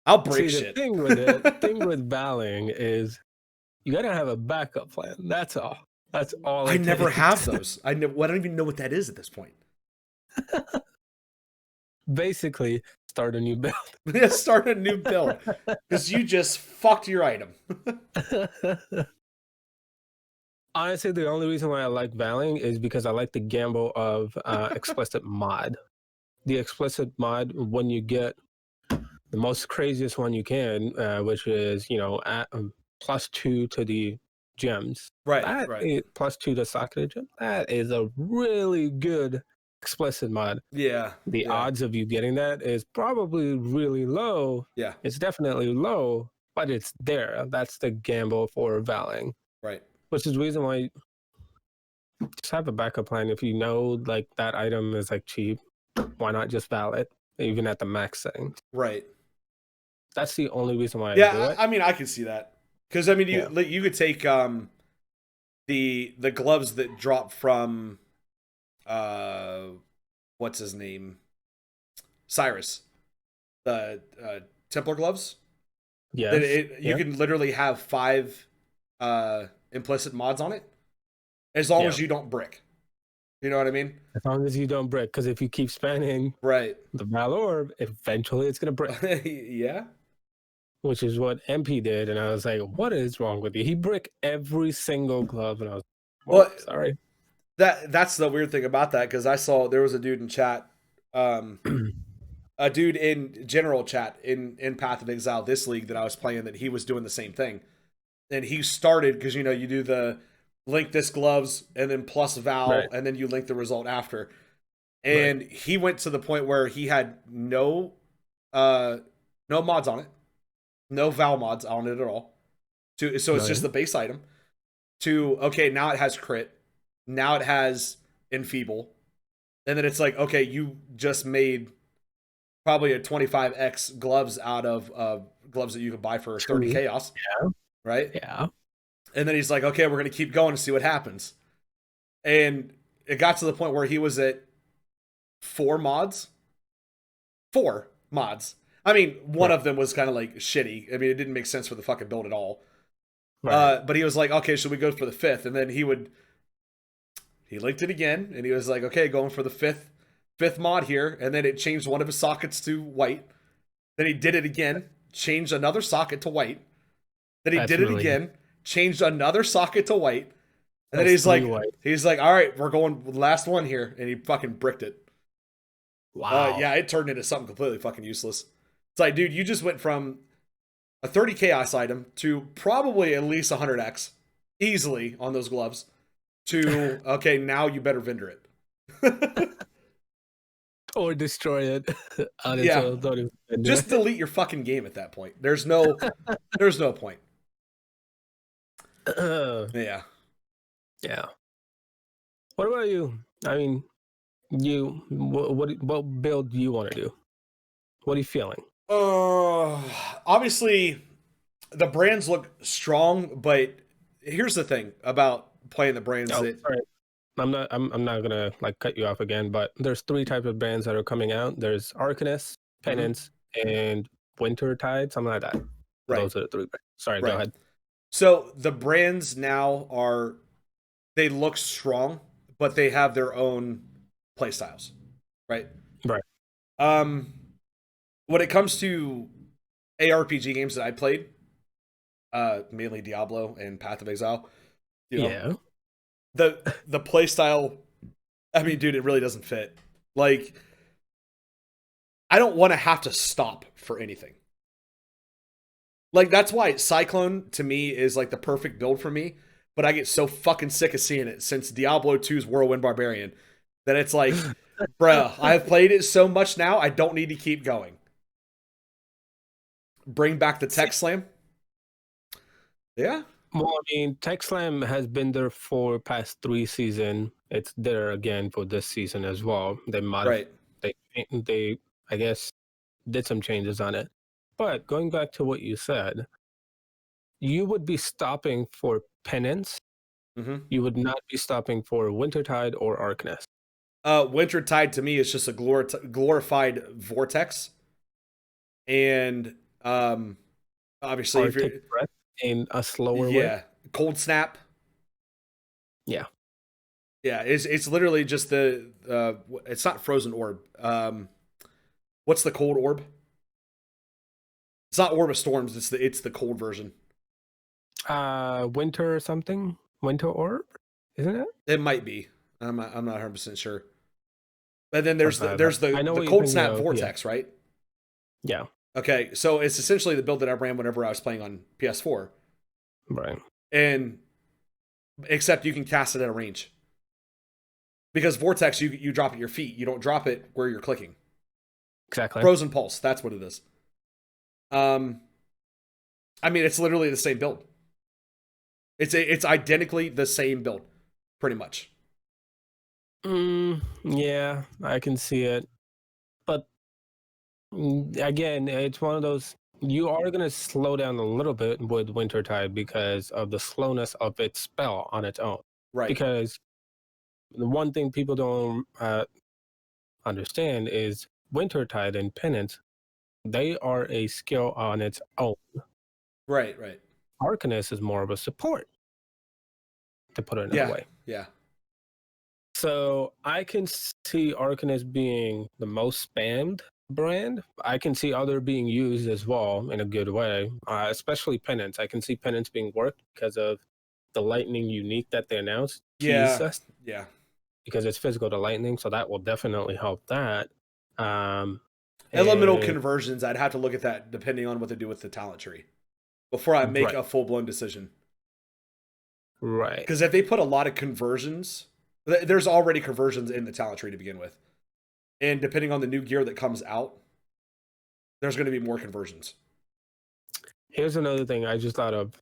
I'll break shit. The thing with Vaaling is you gotta have a backup plan. That's all. That's all. I never have those. I don't even know what that is at this point. Basically, start a new build. Yeah, start a new build. Because you just fucked your item. Honestly, the only reason why I like Vaaling is because I like the gamble of explicit mod. The explicit mod, when you get the most craziest one you can, which is, at, +2 to the gems. Right. +2 to socketed gem. That is a really good explicit mod. Yeah. The odds of you getting that is probably really low. Yeah. It's definitely low, but it's there. That's the gamble for Vaaling. Right. Which is the reason why just have a backup plan. If you know like that item is like cheap, why not just Vaal it, even at the max setting? Right. That's the only reason why I do it. I mean, I can see that. Because, I mean, you could take the gloves that drop from, what's his name? Cyrus. The Templar gloves. Yeah. You can literally have 5 implicit mods on it. As long as you don't brick. You know what I mean? As long as you don't brick. Because if you keep spamming the Vaal Orb, eventually it's going to brick. Yeah. Which is what MP did, and I was like, "What is wrong with you?" He bricked every single glove, and I was, well, sorry. That's the weird thing about that, because I saw there was a dude in chat, a dude in general chat in Path of Exile, this league that I was playing, that he was doing the same thing, and he started because you do the link this gloves and then plus Vaal, and then you link the result after, and he went to the point where he had no mods on it. No Vaal mods on it at all. So it's just the base item. Okay, now it has crit. Now it has enfeeble. And then it's like, okay, you just made probably a 25x gloves out of gloves that you could buy for 30 chaos. Yeah. Right? Yeah. And then he's like, okay, we're going to keep going to see what happens. And it got to the point where he was at 4 mods. 4 mods. I mean, one of them was kind of like shitty. I mean, it didn't make sense for the fucking build at all. But he was like, okay, should we go for the 5th? And then he linked it again, and he was like, okay, going for the fifth mod here. And then it changed one of his sockets to white. Then he did it again, changed another socket to white. Then he did it again, changed another socket to white. And then he's like, all right, we're going with the last one here. And he fucking bricked it. Wow. Yeah, it turned into something completely fucking useless. It's like, dude, you just went from a 30 chaos item to probably at least 100x easily on those gloves to, okay, now you better vendor it. Or destroy it. Just delete your fucking game at that point. There's no point. Yeah. Yeah. What about you? I mean, what build do you want to do? What are you feeling? Uh, Obviously, the brands look strong, but here's the thing about playing the brands Oh, that sorry. I'm not gonna like cut you off again, but there's three types of bands that are coming out. There's Arcanist, Mhm. Penance, and Wintertide, something like that. Right, Those are the three. Sorry, go right. ahead. So the brands now they look strong, but they have their own play styles, right? Right. Um, when it comes to ARPG games that I played, mainly Diablo and Path of Exile, you know, Yeah. the play style. I mean, dude, it really doesn't fit. Like, I don't want to have to stop for anything. Like, that's why Cyclone to me is like the perfect build for me. But I get so fucking sick of seeing it since Diablo 2's Whirlwind Barbarian that it's like, bruh, I've played it so much now, I don't need to keep going. Bring back the See, Tech Slam. Yeah. well, I mean, Tech Slam has been there for past three season. It's there again for this season as well. Right. They I guess did some changes on it. But going back to what you said, you would be stopping for Penance. Mm-hmm. You would not be stopping for Wintertide or Arcanist. Wintertide to me is just a glorified vortex, and obviously Or if you're take a breath in a slower way. yeah, cold snap. Yeah. Yeah, it's literally just the it's not frozen orb. What's the cold orb? It's not orb of storms. It's the cold version. Winter something? Winter Orb? Isn't it? It might be. I'm not 100% sure. And then there's Something the like that. there's the I know the what you're cold thinking snap of. Yeah. vortex, right? Yeah. Okay, so it's essentially the build that I ran whenever I was playing on PS4, Right. and except you can cast it at a range because vortex you drop at your feet. You don't drop it where you're clicking. Exactly. Frozen pulse. That's what it is. Um, I mean, it's literally the same build. It's identically the same build, pretty much. Yeah, I can see it. But again, it's one of those you are going to slow down a little bit with Wintertide because of the slowness of its spell on its own. Right. Because the one thing people don't understand is Wintertide and Penance, they are a skill on its own. Right. Right. Arcanist is more of a support, to put it another Yeah. way. Yeah. So I can see Arcanist being the most spammed brand. I can see other being used as well in a good way, especially Penance. I can see Penance being worked because of the lightning unique that they announced Yeah. teased us Yeah. because it's physical to lightning, so that will definitely help that. Um, Elemental and conversions. I'd have to look at that depending on what they do with the talent tree before I make right, a full blown decision. right. Because if they put a lot of conversions, there's already conversions in the talent tree to begin with, and depending on the new gear that comes out, there's going to be more conversions. Here's another thing I just thought of: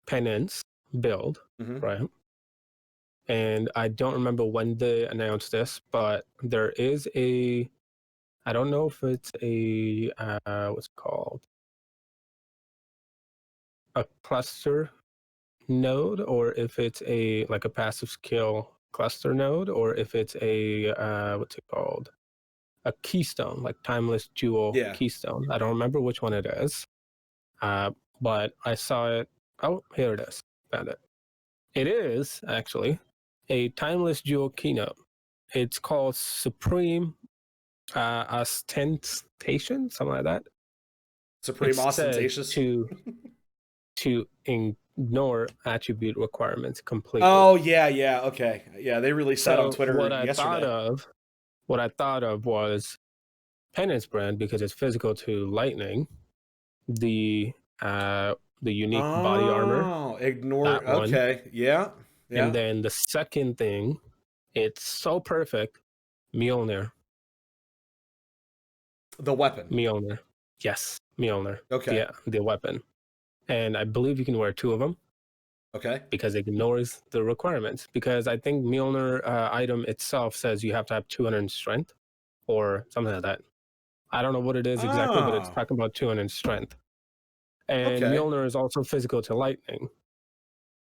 Penance build, Mm-hmm. right? And I don't remember when they announced this, but there is a I don't know if it's a what's it called, a cluster node, or if it's a like a passive skill cluster node, or if it's a what's it called, a keystone, like timeless jewel Yeah. keystone. I don't remember which one it is, uh, but I saw it. Oh, here it is. Found it. It is actually a timeless jewel keynote. It's called Supreme Ostentation, something like that. Supreme It's said ostentatious. to ignore attribute requirements completely. Oh yeah, yeah, okay, yeah. They released that on So Twitter yesterday. what I thought of was Penance brand because it's physical to lightning. The uh the unique body armor, Oh, ignore. that one, Okay, yeah, and yeah. then the second thing, it's so perfect. Mjolnir, The weapon. Mjolnir, yes, Mjolnir, Okay. the weapon, and I believe you can wear two of them. Okay. because it ignores the requirements. Because I think Mjolnir item itself says you have to have 200 strength or something like that. I don't know what it is exactly, but it's Oh, talking about 200 strength. And okay. Mjolnir is also physical to lightning.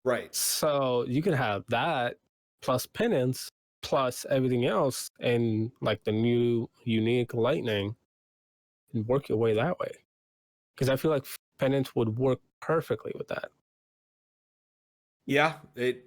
Right. So you can have that plus penance plus everything else and like the new unique lightning and work your way that way. Because I feel like penance would work perfectly with that. Yeah, it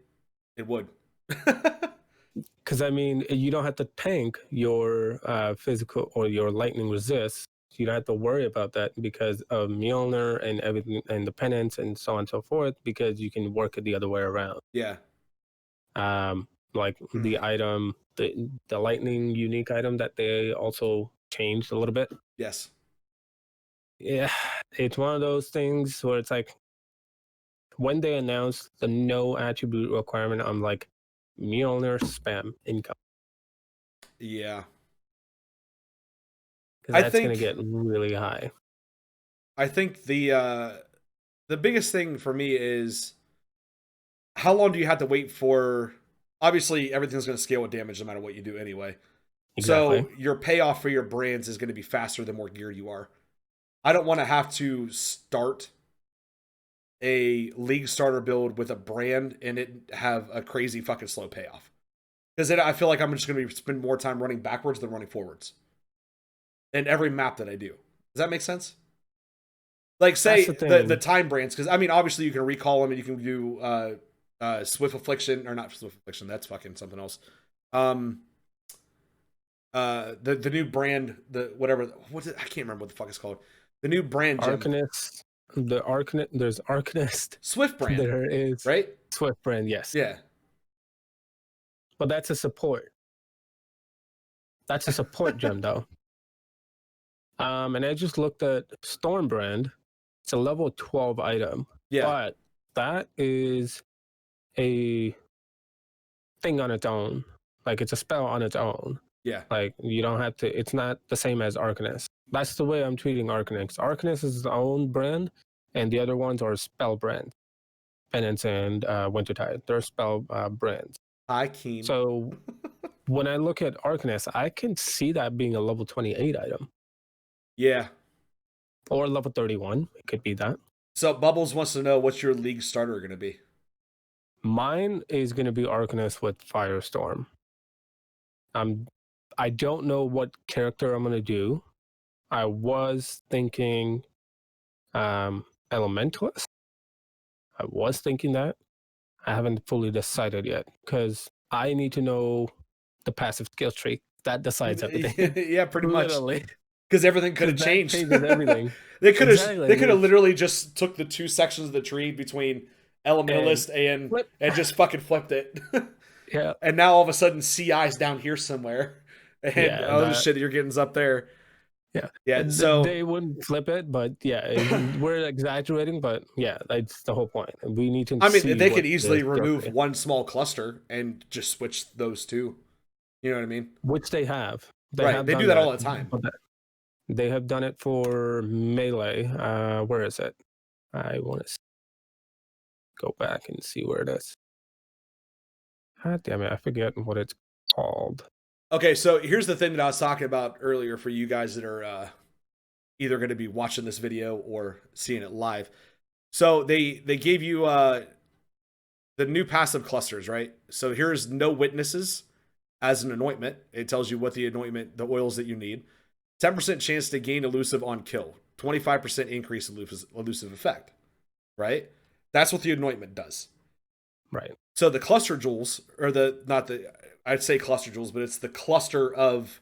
would. Because I mean, you don't have to tank your physical or your lightning resist. You don't have to worry about that because of Mjolnir and everything and the penance and so on and so forth, because you can work it the other way around. Yeah. Like the item, the lightning unique item that they also changed a little bit. Yes. Yeah, it's one of those things where it's like when they announced the no attribute requirement, I'm like, Mjolnir spam income. Yeah. Because I that's gonna think get really high. I think the biggest thing for me is how long do you have to wait for, obviously everything's going to scale with damage no matter what you do anyway. Exactly. So your payoff for your brands is going to be faster the more gear you are. I don't want to have to start a league starter build with a brand and it have a crazy fucking slow payoff. Because then I feel like I'm just going to spend more time running backwards than running forwards in every map that I do. Does that make sense? Like That's say the the thing. time brands, because I mean obviously you can recall them and you can do Swift Affliction, or not Swift Affliction, that's fucking something else. Um the new brand, the whatever, what I can't remember what the fuck it's called. The new brand gem. Arcanist, there's Arcanist, Swift brand, there is right? Swift brand, yes. Yeah. But that's a support. That's a support gem though. And I just looked at Storm brand. It's a level 12 item, Yeah. but that is a thing on its own. Like it's a spell on its own. Yeah. Like you don't have to. It's not the same as Arcanist. That's the way I'm treating Arcanist. Arcanist is its own brand, and the other ones are spell brands. Penance and Wintertide. They're spell brands. Hi Keen. So when I look at Arcanist, I can see that being a level 28 item Yeah. or level 31. It could be that. So Bubbles wants to know what's your league starter going to be. Mine is going to be Arcanist with Firestorm. I don't know what character I'm going to do. I was thinking Elementalist. I was thinking that. I haven't fully decided yet because I need to know the passive skill tree. That decides everything. Yeah, pretty much. Literally. Because everything could have Because that changed. changes everything. They could have Exactly. literally just took the two sections of the tree between Elementalist and flip. just fucking flipped it. Yeah. And now all of a sudden CI's down here somewhere. And Yeah. oh shit, you're getting's up there. Yeah. Yeah, so They wouldn't flip it, but yeah, we're exaggerating, but yeah, that's the whole point. We need to I mean see they what could easily the remove one small cluster and just switch those two. You know what I mean? which they have. They Right. have They done do that that. all the time. They have done it for Melee. Where is it? I want to go back and see where it is. God damn it, I forget what it's called. Okay, so here's the thing that I was talking about earlier for you guys that are either going to be watching this video or seeing it live. So they gave you the new passive clusters, right? So here's no witnesses as an anointment. It tells you what the anointment, the oils that you need. 10% chance to gain elusive on kill. 25% increase elusive effect, right? That's what the anointment does. Right. So the cluster jewels, or I'd say cluster jewels, but it's the cluster of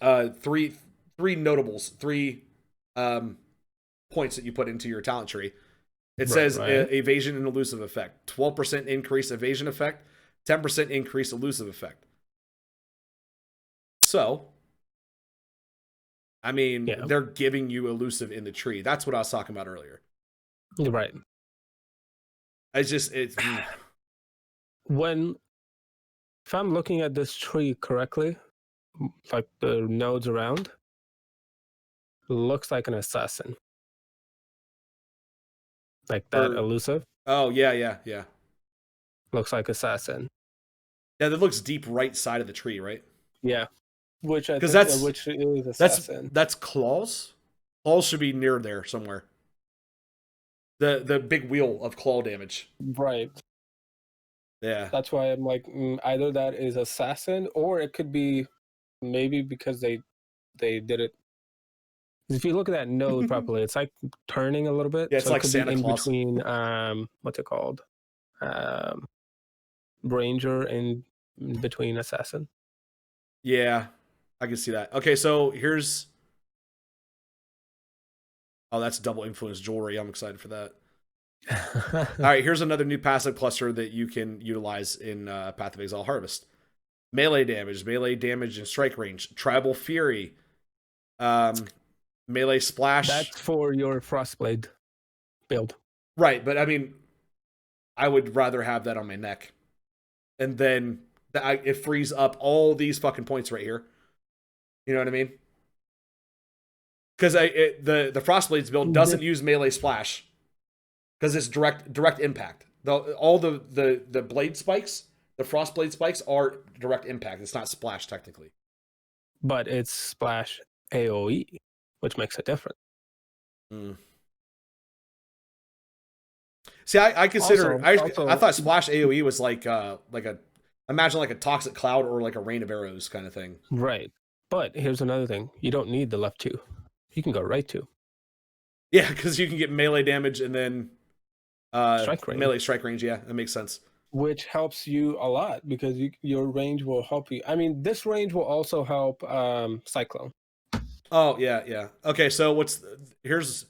three notables, three points that you put into your talent tree. It says evasion and elusive effect. 12% increase evasion effect, 10% increase elusive effect. So, I mean, they're giving you elusive in the tree. That's what I was talking about earlier. Right. It's when, if I'm looking at this tree correctly, like the nodes around, looks like an assassin. Like that elusive. Oh yeah. Looks like assassin. Yeah, that looks deep right side of the tree, right? Yeah, which I Because think which is assassin. that's claws. Claws should be near there somewhere. The big wheel of claw damage. Right. Yeah. That's why I'm like either that is assassin or it could be maybe because they did it. If you look at that node properly, it's like turning a little bit, Yeah, it's so it like could be Santa in Claus. between. What's it called? Um, Ranger and in between assassin. Yeah, I can see that. Okay, so here's. Oh, that's double influence jewelry. I'm excited for that. All right, here's another new passive cluster that you can utilize in Path of Exile Harvest. Melee damage, and strike range. Tribal Fury. Melee splash. That's for your Frostblade build. Right, but I mean, I would rather have that on my neck. And then it frees up all these fucking points right here. You know what I mean? Because the Frostblades build doesn't use melee splash because it's direct impact. All the blade spikes, the Frostblade spikes are direct impact. It's not splash technically. But it's splash AOE, which makes it different. Mm. See, I consider I thought splash AOE was like a imagine like a toxic cloud or like a rain of arrows kind of thing. Right. But here's another thing: you don't need the left 2. You can go right 2. Yeah, because you can get melee damage and then strike range. Melee strike range. Yeah, that makes sense. Which helps you a lot because your range will help you. I mean, this range will also help Cyclone. Oh yeah. Okay, so here's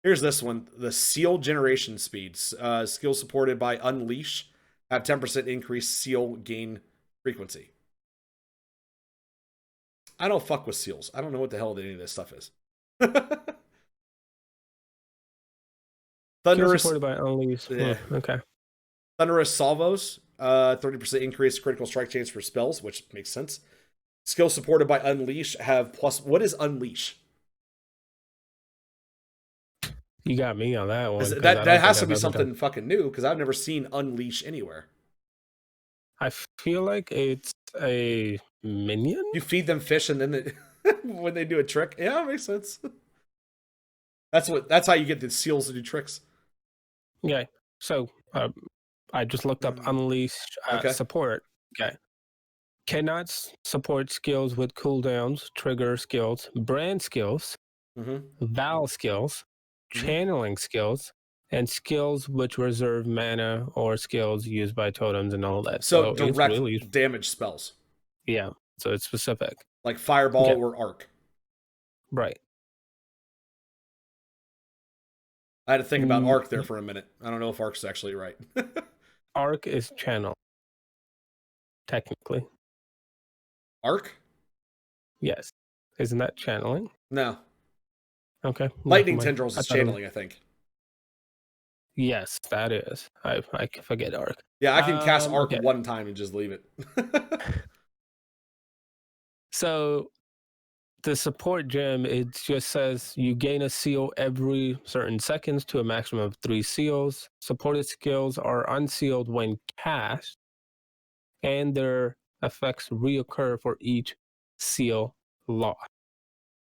this one: the seal generation speeds. Skill supported by Unleash have 10% increased seal gain frequency. I don't fuck with seals. I don't know what the hell any of this stuff is. Thunderous supported by Unleash. Yeah. Okay. Thunderous salvos, 30% increased critical strike chance for spells, which makes sense. Skill supported by Unleash have plus. What is Unleash? You got me on that one. That has to be something fucking new because I've never seen Unleash anywhere. I feel like it's a minion. You feed them fish and then when they do a trick, yeah, it makes sense. That's how you get the seals to do tricks. Yeah. So I just looked up Unleash support. Okay. Cannot support skills with cooldowns, trigger skills, brand skills, Vaal skills, channeling skills, and skills which reserve mana or skills used by totems and all that. So direct damage spells. Yeah. So it's specific. Like Fireball or Arc. Right. I had to think about Arc there for a minute. I don't know if Arc's actually right. Arc is channel. Technically. Arc? Yes. Isn't that channeling? No. Okay. Lightning Tendrils is channeling, I think. Yes, that is. I forget Arc. Yeah, I can cast Arc one time and just leave it. So the support gem, it just says you gain a seal every certain seconds to a maximum of 3 seals. Supported skills are unsealed when cast, and their effects reoccur for each seal lost.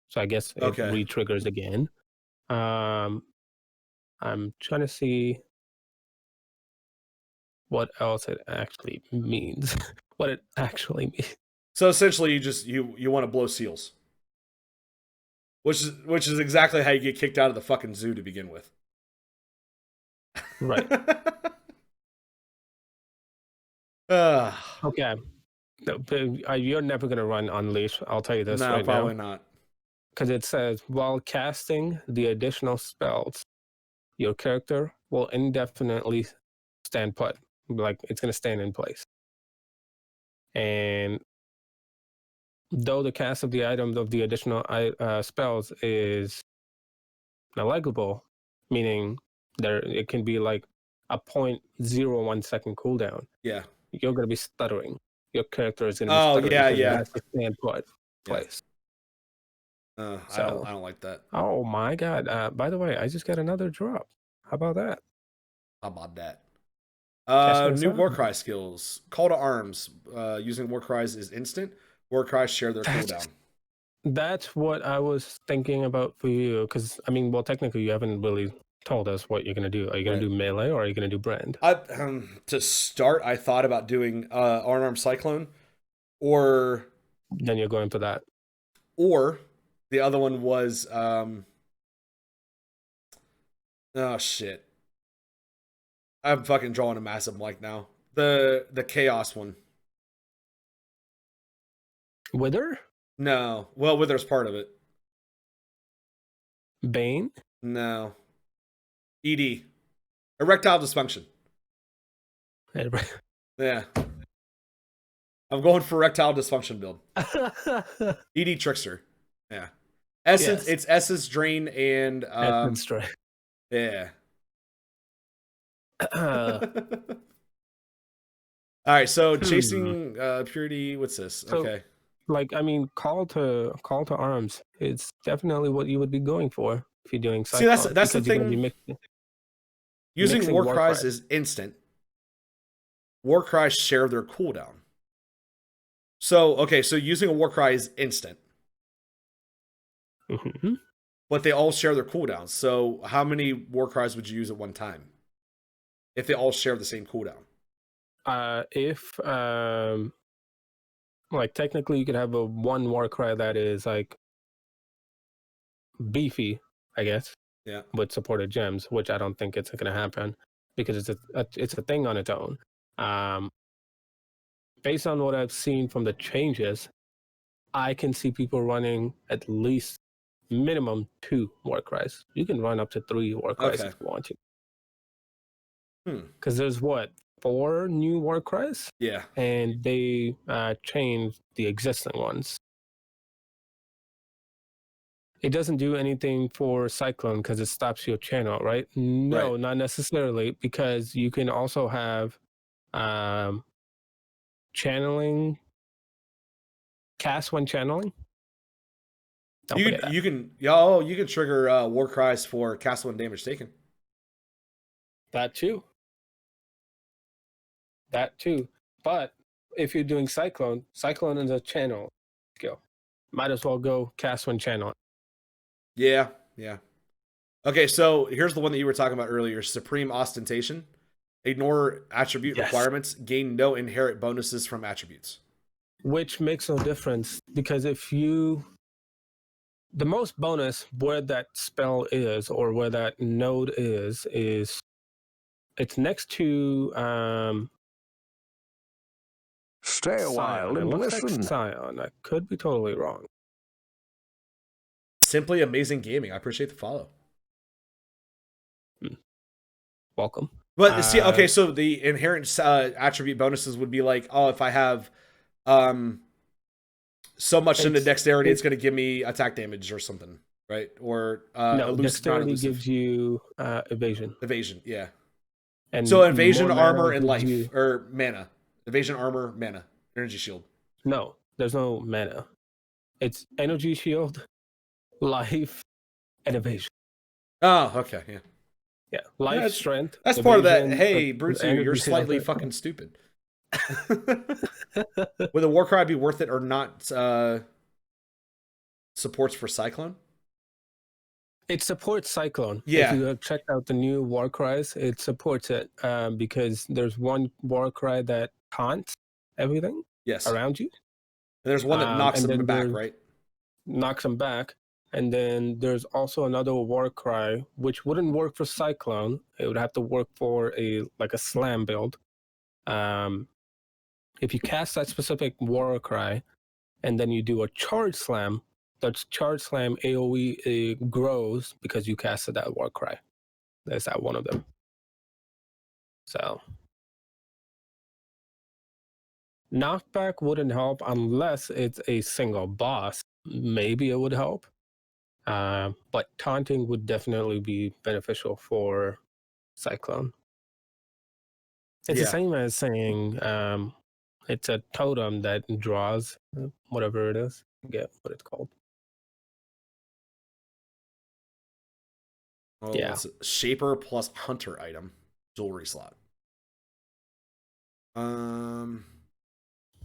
So I guess it re-triggers again. I'm trying to see what else it actually means. What it actually means. So essentially, you want to blow seals, which is exactly how you get kicked out of the fucking zoo to begin with. Right. Okay. You're never gonna run Unleash. I'll tell you this right now. No, probably not. Because it says while casting the additional spells, your character will indefinitely stand put. Like it's gonna stand in place. And though the cast of the items of the additional spells is negligible, meaning it can be like a 0.01 second cooldown. Yeah. You're gonna be stuttering. Your character is gonna be stuttering. Yeah. It has to stand put place. I don't like that. Oh my god! By the way, I just got another drop. How about that? How about that? Cash New Mesa? Warcry skills. Call to arms. Using Warcries is instant. Warcries share their That's cooldown. that's what I was thinking about for you. Because I mean, well, technically, you haven't really told us what you're gonna do. Are you gonna Right. do melee or are you gonna do brand? To start, I thought about doing Unarmed Cyclone, or Then you're going for that. or the other one was oh shit. I'm fucking drawing a massive blank now. The chaos one. Wither, No. Well, Wither's part of it. Bane. No. ED. Erectile dysfunction. Yeah. I'm going for erectile dysfunction build. ED Trickster. Yeah. Essence, Yes. it's Essence Drain and Essence Drain. yeah. All right, so chasing purity, what's this? So, okay. like, I mean, call to arms. It's definitely what you would be going for if you're doing See, Cyclone. that's the because you're gonna thing. be Using mixing Warcries is instant. Warcries share their cooldown. So, okay, so using a Warcry is instant. Mm-hmm. But they all share their cooldowns. So how many Warcries would you use at one time? If they all share the same cooldown. If like technically you could have a one Warcry that is like beefy, I guess. Yeah. With supported gems, which I don't think it's gonna happen because it's a thing on its own. Based on what I've seen from the changes, I can see people running at least minimum 2 Warcries. You can run up to 3 Warcries Okay. if you want to. Hmm. Because there's what, 4 new Warcries? Yeah. And they changed the existing ones. It doesn't do anything for Cyclone because it stops your channel, right? No, Right. not necessarily, because you can also have channeling, cast when channeling. Don't forget that. You can trigger Warcries for castle and damage taken. That too. That too. But if you're doing Cyclone, Cyclone is a channel skill. Might as well go cast when channeling. Yeah. Yeah. Okay, so here's the one that you were talking about earlier: Supreme Ostentation. Ignore attribute requirements. Gain no inherent bonuses from attributes. Which makes no difference because if you, the most bonus where that spell is or where that node is it's next to Stay a while Scion. It and looks listen. like Scion. I could be totally wrong. Simply amazing gaming. I appreciate the follow. Welcome. But see, okay, so the inherent attribute bonuses would be like, oh, if I have so much into dexterity, it's going to give me attack damage or something, right? Or no, dexterity gives you evasion. Evasion, yeah. And so evasion, more armor, and gives life, you... or mana. Evasion, armor, mana, energy shield. No, there's no mana. It's energy shield, life, and evasion. Oh, okay, yeah. Yeah, life, strength. That's evasion, part of that. Hey, Brutuu, you're slightly shield. fucking stupid. Would the Warcry be worth it or not? Supports for Cyclone? It supports Cyclone. Yeah. If you have checked out the new Warcries, it supports it because there's one Warcry that taunts everything around you. And there's one that knocks them back, right? Knocks them back. And then there's also another Warcry, which wouldn't work for Cyclone. It would have to work for a slam build. If you cast that specific Warcry and then you do a charge slam, that charge slam AoE grows because you casted that Warcry. There's that one of them. So knockback wouldn't help unless it's a single boss. Maybe it would help. But taunting would definitely be beneficial for Cyclone. It's the same as saying it's a totem that draws whatever it is. I forget what it's called. Oh, yeah. It's Shaper plus Hunter item. jewelry slot.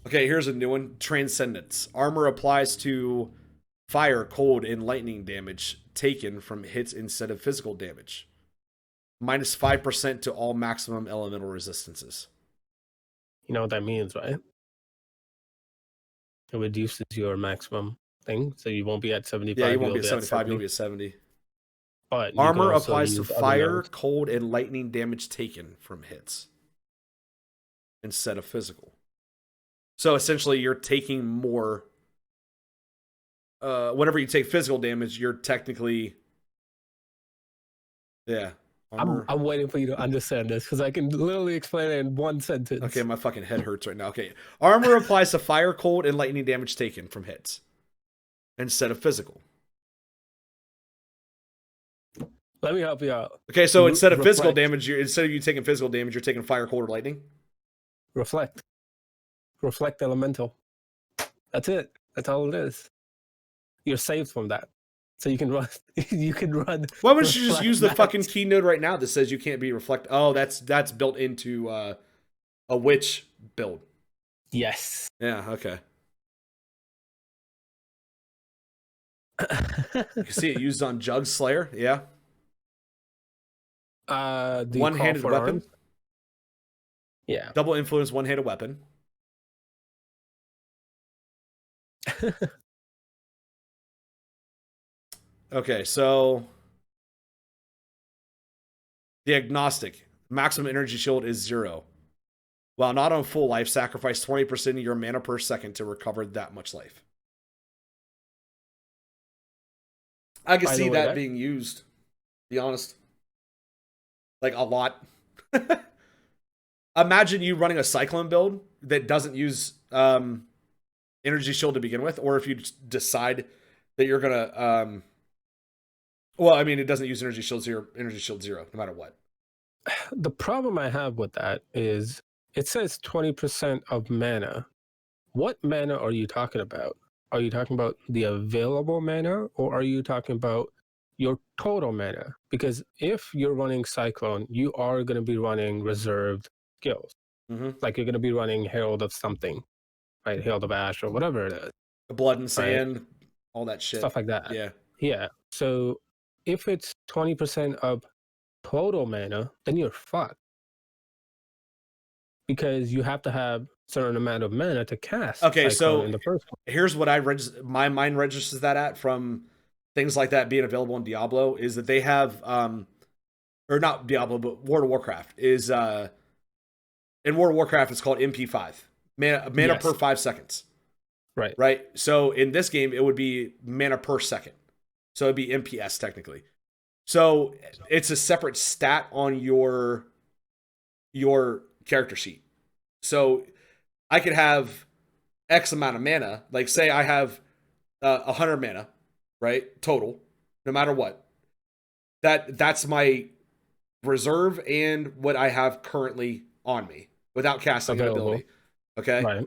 Okay, here's a new one. Transcendence. Armor applies to fire, cold, and lightning damage taken from hits instead of physical damage. Minus 5% to all maximum elemental resistances. You know what that means, right? It reduces your maximum thing, so you won't be at 75. Yeah, you won't be at 75, you'll be at 70. But armor applies to fire, cold, and lightning damage taken from hits instead of physical. So essentially, you're taking more. Whenever you take physical damage, you're technically. Yeah. I'm waiting for you to understand this because I can literally explain it in one sentence. Okay, my fucking head hurts right now. Okay. Armor applies to fire, cold, and lightning damage taken from hits instead of physical. Let me help you out. Okay, so instead of physical damage, instead of you taking physical damage, you're taking fire, cold, or lightning? Reflect elemental. That's it. That's all it is. You're saved from that. So you can run. You can run. Why wouldn't you just use the fucking keynote right now that says you can't be reflect? Oh, that's built into a witch build. Yes. Yeah. Okay. You can see it used on Jug Slayer. Yeah. One-handed weapon. Arms? Yeah. Double influence, one-handed weapon. Okay, so the agnostic maximum energy shield is 0. While not on full life, sacrifice 20% of your mana per second to recover that much life. I can see that being used, to be honest. Like a lot. Imagine you running a Cyclone build that doesn't use energy shield to begin with, or if you decide that you're gonna well, I mean, it doesn't use energy shield 0, no matter what. The problem I have with that is it says 20% of mana. What mana are you talking about? Are you talking about the available mana, or are you talking about your total mana? Because if you're running Cyclone, you are going to be running reserved skills. Mm-hmm. Like you're going to be running Herald of something, right? Herald of Ash or whatever it is. Blood and Sand, right? All that shit. Stuff like that. Yeah. Yeah. So if it's 20% of total mana, then you're fucked. Because you have to have a certain amount of mana to cast. Okay, so in the first one. Here's what my mind registers that at from things like that being available in Diablo is that they have or not Diablo, but World of Warcraft is in World of Warcraft it's called MP5. Mana yes. Per 5 seconds. Right. Right? So in this game it would be mana per second. So it'd be MPS technically. So it's a separate stat on your character sheet. So I could have X amount of mana. Like say I have 100 mana, right? Total, no matter what. That's my reserve and what I have currently on me without casting an ability. Okay? Right.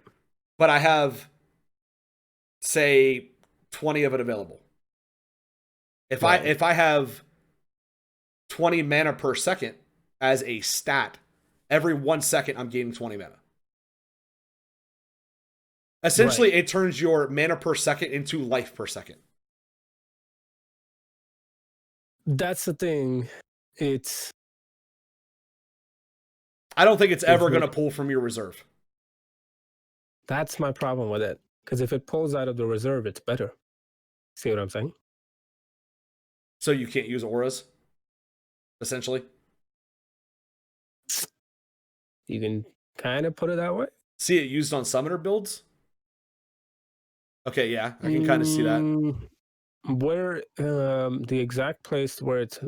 But I have, say, 20 of it available. If I have 20 mana per second as a stat, every 1 second I'm gaining 20 mana. Essentially, It turns your mana per second into life per second. That's the thing. I don't think it's ever going to pull from your reserve. That's my problem with it. Because if it pulls out of the reserve, it's better. See what I'm saying? So you can't use auras, essentially? You can kind of put it that way. See it used on summoner builds? Okay, yeah, I can kind of see that. Where the exact place where it's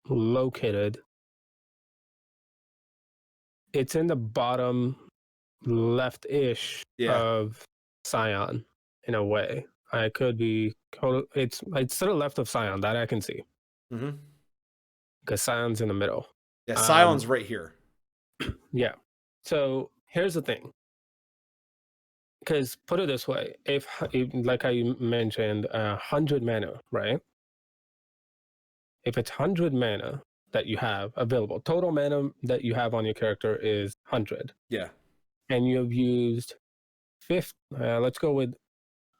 located, it's in the bottom left-ish of Scion, in a way. I could be... It's to the left of Scion, that I can see. Mm-hmm. Because Scion's in the middle. Yeah, Scion's right here. Yeah. So here's the thing. Because put it this way, if like I mentioned, 100 mana, right? If it's 100 mana, that you have available. Total mana that you have on your character is 100. Yeah. And you have used 50, let's go with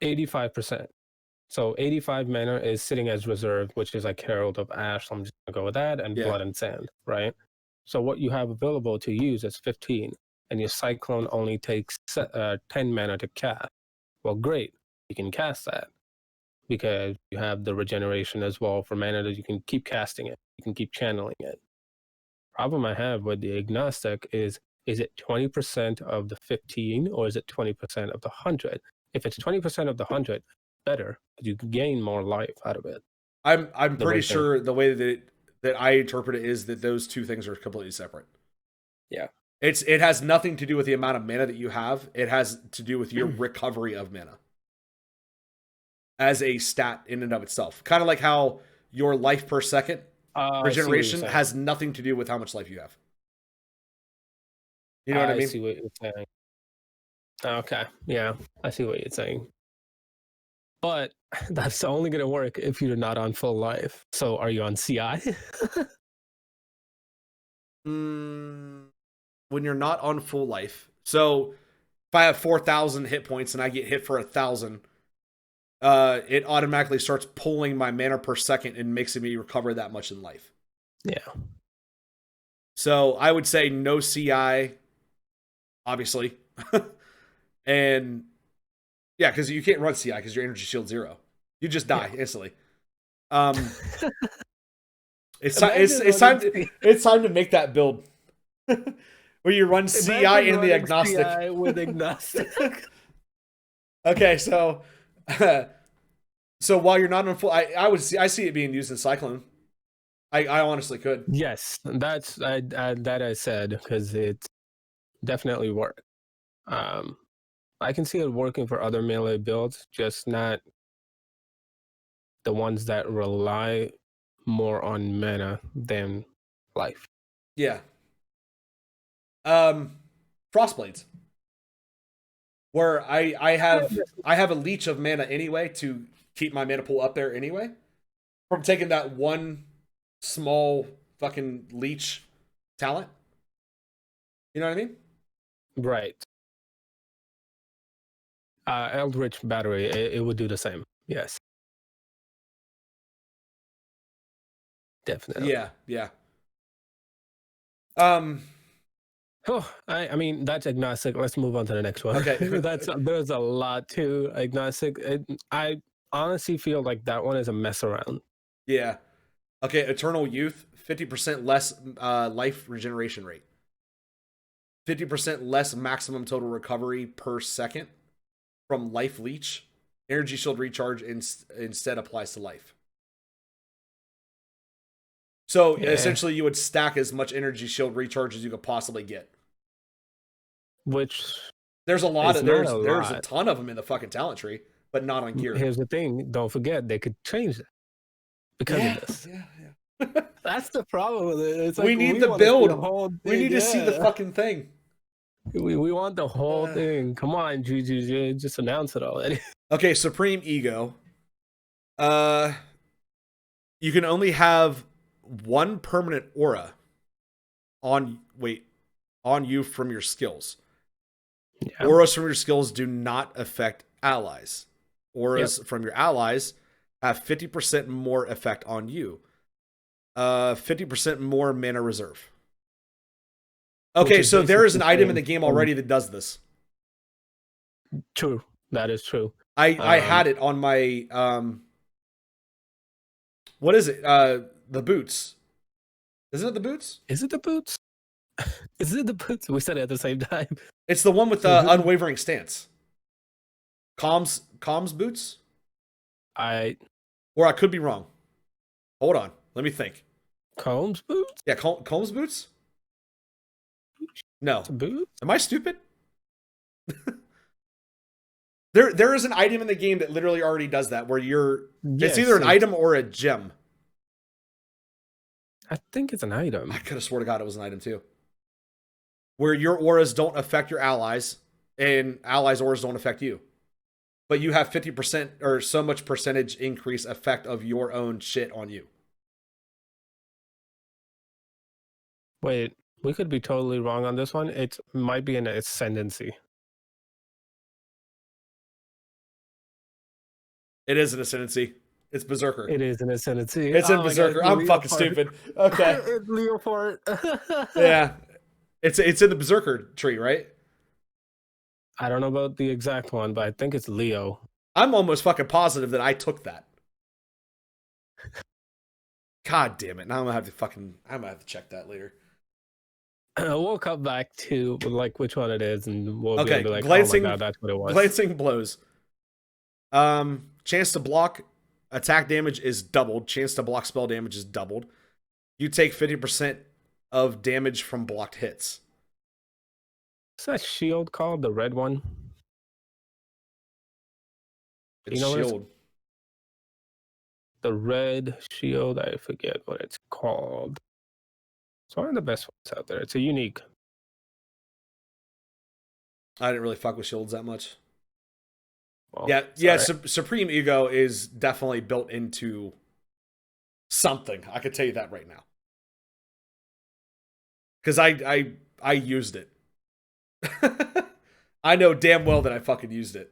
85%. So 85 mana is sitting as reserve, which is like Herald of Ash. So I'm just going to go with that, and Yeah. Blood and Sand, right? So what you have available to use is 15, and your Cyclone only takes 10 mana to cast. Well, great. You can cast that because you have the regeneration as well for mana that you can keep casting it. You can keep channeling it. Problem I have with the Agnostic is it 20% of the 15 or is it 20% of the 100? If it's 20% of the 100, better, because you gain more life out of it. I'm pretty sure the way that I interpret it is that those two things are completely separate. Yeah. It has nothing to do with the amount of mana that you have. It has to do with your recovery of mana as a stat in and of itself. Kind of like how your life per second regeneration has nothing to do with how much life you have. You know what I mean? I see what you're saying. Okay, yeah, I see what you're saying. But that's only going to work if you're not on full life. So are you on CI? When you're not on full life. So if I have 4,000 hit points and I get hit for 1,000, it automatically starts pulling my mana per second and makes me recover that much in life. Yeah. So I would say no CI, obviously. And yeah, because you can't run CI because your energy shield 0. You just die instantly. It's time to make that build where you run CI in the Agnostic. CI with Agnostic. Okay, so while you're not on full, I see it being used in Cyclone. I honestly could. Yes, that's that I said because it definitely worked. I can see it working for other melee builds, just not the ones that rely more on mana than life. Yeah. Frostblades, where I have a leech of mana anyway to keep my mana pool up there anyway, from taking that one small fucking leech talent. You know what I mean? Right. Eldritch Battery, it would do the same. Yes. Definitely. Yeah. Oh, I mean that's Agnostic. Let's move on to the next one. Okay. There's a lot to Agnostic. I honestly feel like that one is a mess around. Yeah. Okay, Eternal Youth, 50% less life regeneration rate. 50% less maximum total recovery per second from life leech. Energy shield recharge instead applies to life. So essentially you would stack as much energy shield recharge as you could possibly get. Which there's a ton of them in the fucking talent tree, but not on gear. Here's the thing, don't forget they could change that because of this. Yeah. That's the problem with it. It's like we need the build. We need to see the fucking thing. We want the whole thing. Come on, GG, just announce it already. Okay, Supreme Ego. You can only have one permanent aura on you from your skills. Yeah. Auras from your skills do not affect allies. Auras from your allies have 50% more effect on you. 50% more mana reserve. Okay, so there is an item in the game already that does this. True. That is true. I had it on my what is it? The boots. Isn't it the boots? Is it the boots? Is it the boots? We said it at the same time. It's the one with the unwavering stance. Comms boots? Or I could be wrong. Hold on. Let me think. Combs boots? Yeah, Combs boots? No. Boots? Am I stupid? There is an item in the game that literally already does that, where it's either an item or a gem. I think it's an item. I could have swore to God it was an item too. Where your auras don't affect your allies, and allies' auras don't affect you. But you have 50% or so much percentage increase effect of your own shit on you. Wait, we could be totally wrong on this one. It might be an ascendancy. It is an ascendancy. It's Berserker. It is an ascendancy. It's in Oh my God, Berserker. it's I'm Leo fucking part. stupid. Okay. It's Leo part. Yeah. It's in the Berserker tree, right? I don't know about the exact one, but I think it's Leo. I'm almost fucking positive that I took that. God damn it. Now I'm gonna have to check that later. We'll come back to like which one it is, and we'll be Okay, able to be like, glancing, oh my God, that's what it was. glancing blows. Chance to block attack damage is doubled. Chance to block spell damage is doubled. You take 50% of damage from blocked hits. What's that shield called? The red one? It's You know what it's- shield. The red shield, I forget what it's called. It's one of the best ones out there. It's a unique. I didn't really fuck with shields that much. Well, Yeah. sorry. Supreme Ego is definitely built into something. I could tell you that right now. Because I used it. I know damn well that I fucking used it.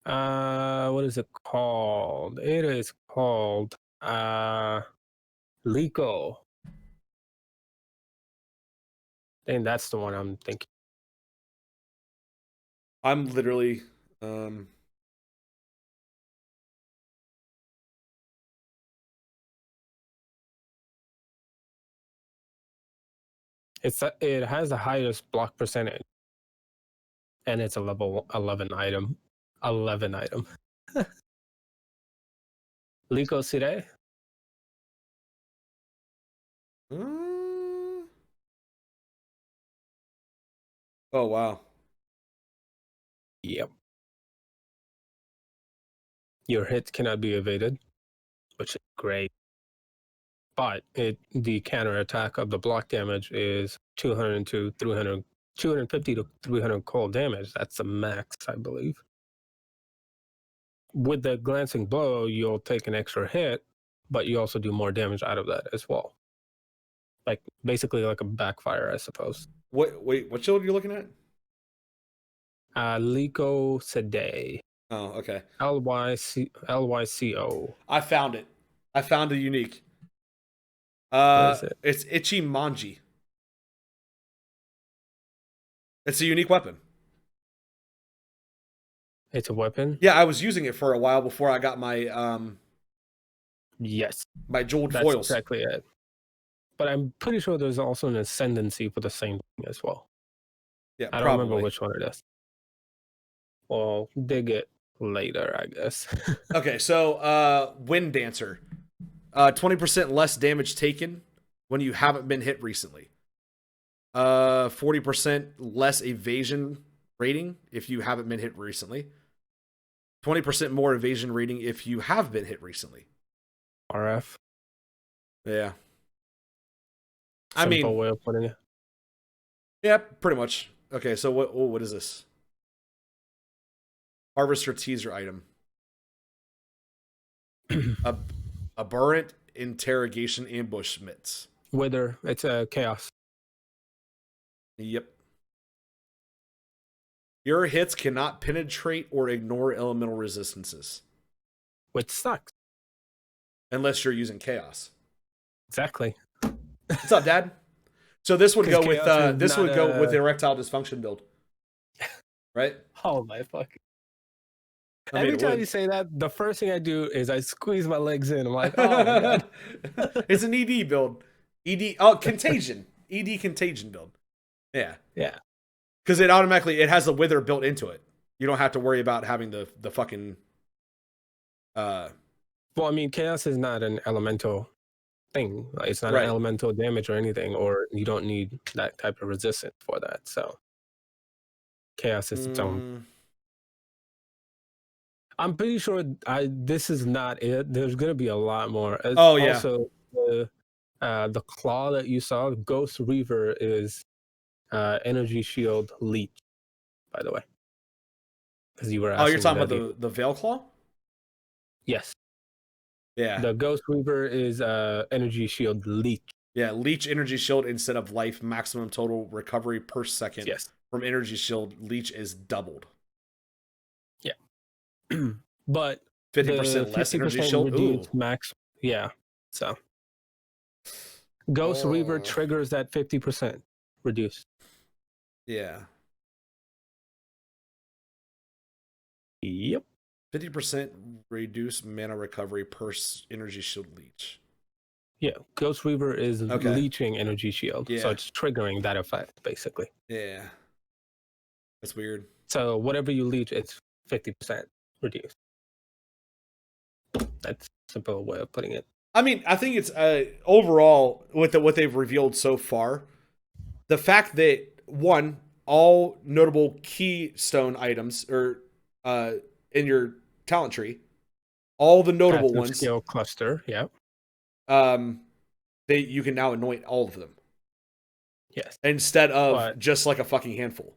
What is it called? It is called Lico. I think that's the one I'm thinking. I'm literally It has the highest block percentage, and it's a level 11 item. 11 item. Lico Sire? Oh wow. Yep. Your hits cannot be evaded, which is great. But the counter attack of the block damage is 200 to 300, 250 to 300 cold damage. That's the max, I believe. With the glancing blow, you'll take an extra hit, but you also do more damage out of that as well. Like basically like a backfire, I suppose. What shield are you looking at? Lico Sade. Oh, okay. Lyco. I found it. I found a unique. What is it? It's Ichi Manji. It's a unique weapon. It's a weapon? Yeah, I was using it for a while before I got my Yes. my jeweled That's foils. exactly it. But I'm pretty sure there's also an ascendancy for the same thing as well. Yeah, I don't remember which one it is. Well, dig it later, I guess. Okay, so Wind Dancer. 20% less damage taken when you haven't been hit recently. 40% less evasion rating if you haven't been hit recently. 20% more evasion rating if you have been hit recently. RF. Yeah. Simple way of putting it. Yeah, pretty much. Okay, so what is this? Harvester teaser item. Aberrant interrogation ambush mitts. Wither. It's a chaos. Yep. Your hits cannot penetrate or ignore elemental resistances. Which sucks. Unless you're using chaos. Exactly. What's up, Dad? So this would go with the erectile dysfunction build. Right? Oh my fuck. Every time you say that, the first thing I do is I squeeze my legs in. I'm like, oh my God. It's an ED build. Contagion. ED contagion build. Yeah. Yeah. Because it has a wither built into it. You don't have to worry about having the fucking Well, I mean, chaos is not an elemental thing. Like, it's not Right. an elemental damage or anything, or you don't need that type of resistance for that. So chaos is its own. I'm pretty sure this is not it. There's gonna be a lot more. Oh yeah. Also, the claw that you saw, Ghost Reaver, is energy shield leech. By the way, because you were asking. Oh, you're talking about the Veil Claw? Yes. Yeah. The Ghost Reaver is energy shield leech. Yeah, leech energy shield instead of life. Maximum total recovery per second Yes. from energy shield. Leech is doubled. Yeah. But 50% the less energy 50% shield. Ooh. reduced max. Yeah. So Ghost Reaver triggers that 50% reduced. Yeah. Yep. 50% reduce mana recovery per energy shield leech. Yeah. Ghost Reaver is leeching energy shield. Yeah. So it's triggering that effect, basically. Yeah. That's weird. So whatever you leech, it's 50% reduced. That's a simple way of putting it. I mean, I think it's overall with what they've revealed so far, the fact that one, all notable keystone items are in your talent tree, all the notable Passive ones, skill cluster, yeah. You can now anoint all of them. Yes. Instead of just like a fucking handful.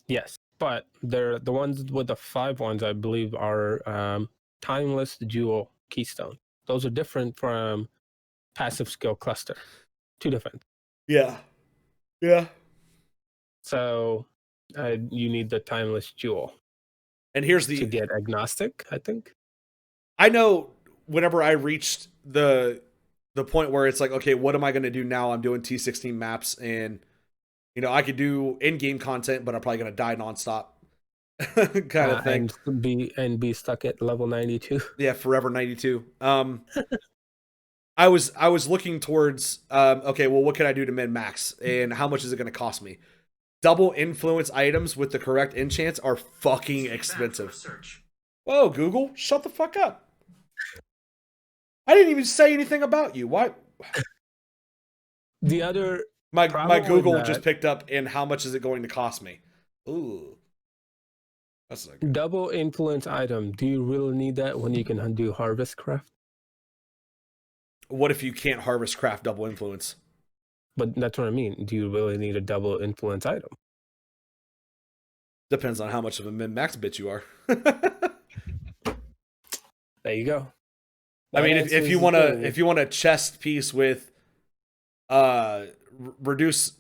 Yes. But they're the ones with the 5 ones, I believe, are timeless jewel keystone. Those are different from passive skill cluster. 2 different. Yeah. Yeah. So you need the timeless jewel. And here's to get agnostic, I think. I know whenever I reached the point where it's like, okay, what am I going to do now? I'm doing T16 maps, and I could do in-game content, but I'm probably going to die nonstop, kind of thing, and be stuck at level 92. Yeah, forever 92. I was looking towards, okay, well, what can I do to min max, and how much is it going to cost me? Double influence items with the correct enchants are fucking expensive. Whoa, Google, shut the fuck up. I didn't even say anything about you. Why? The other my Google just picked up, and how much is it going to cost me? Ooh. That's not good. Double influence item. Do you really need that when you can do harvest craft? What if you can't harvest craft double influence? But that's what I mean. Do you really need a double influence item? Depends on how much of a min-max bitch you are. There you go. I mean, if you want a chest piece with reduce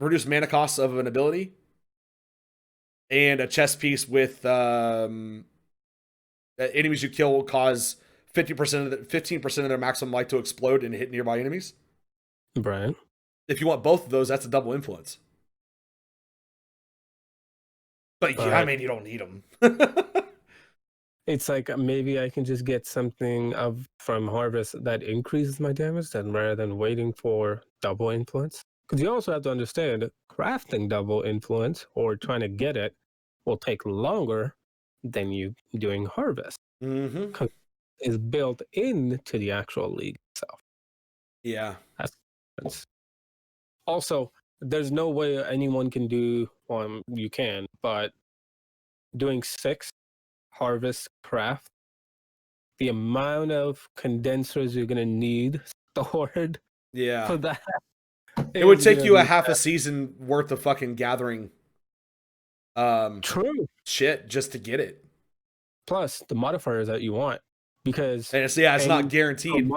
mana costs of an ability, and a chest piece with enemies you kill will cause 15% of their maximum life to explode and hit nearby enemies. Brian, if you want both of those, that's a double influence. But I mean, you don't need them. It's like maybe I can just get something from harvest that increases my damage then, rather than waiting for double influence. Because you also have to understand, crafting double influence or trying to get it will take longer than you doing harvest. Mm-hmm. It's built into the actual league itself. Yeah. That's also, there's no way anyone can do, well, you can, but doing 6 harvest craft, the amount of condensers you're going to need stored for that. It would take you a half a season worth of fucking gathering true shit just to get it. Plus the modifiers that you want, because and it's not guaranteed.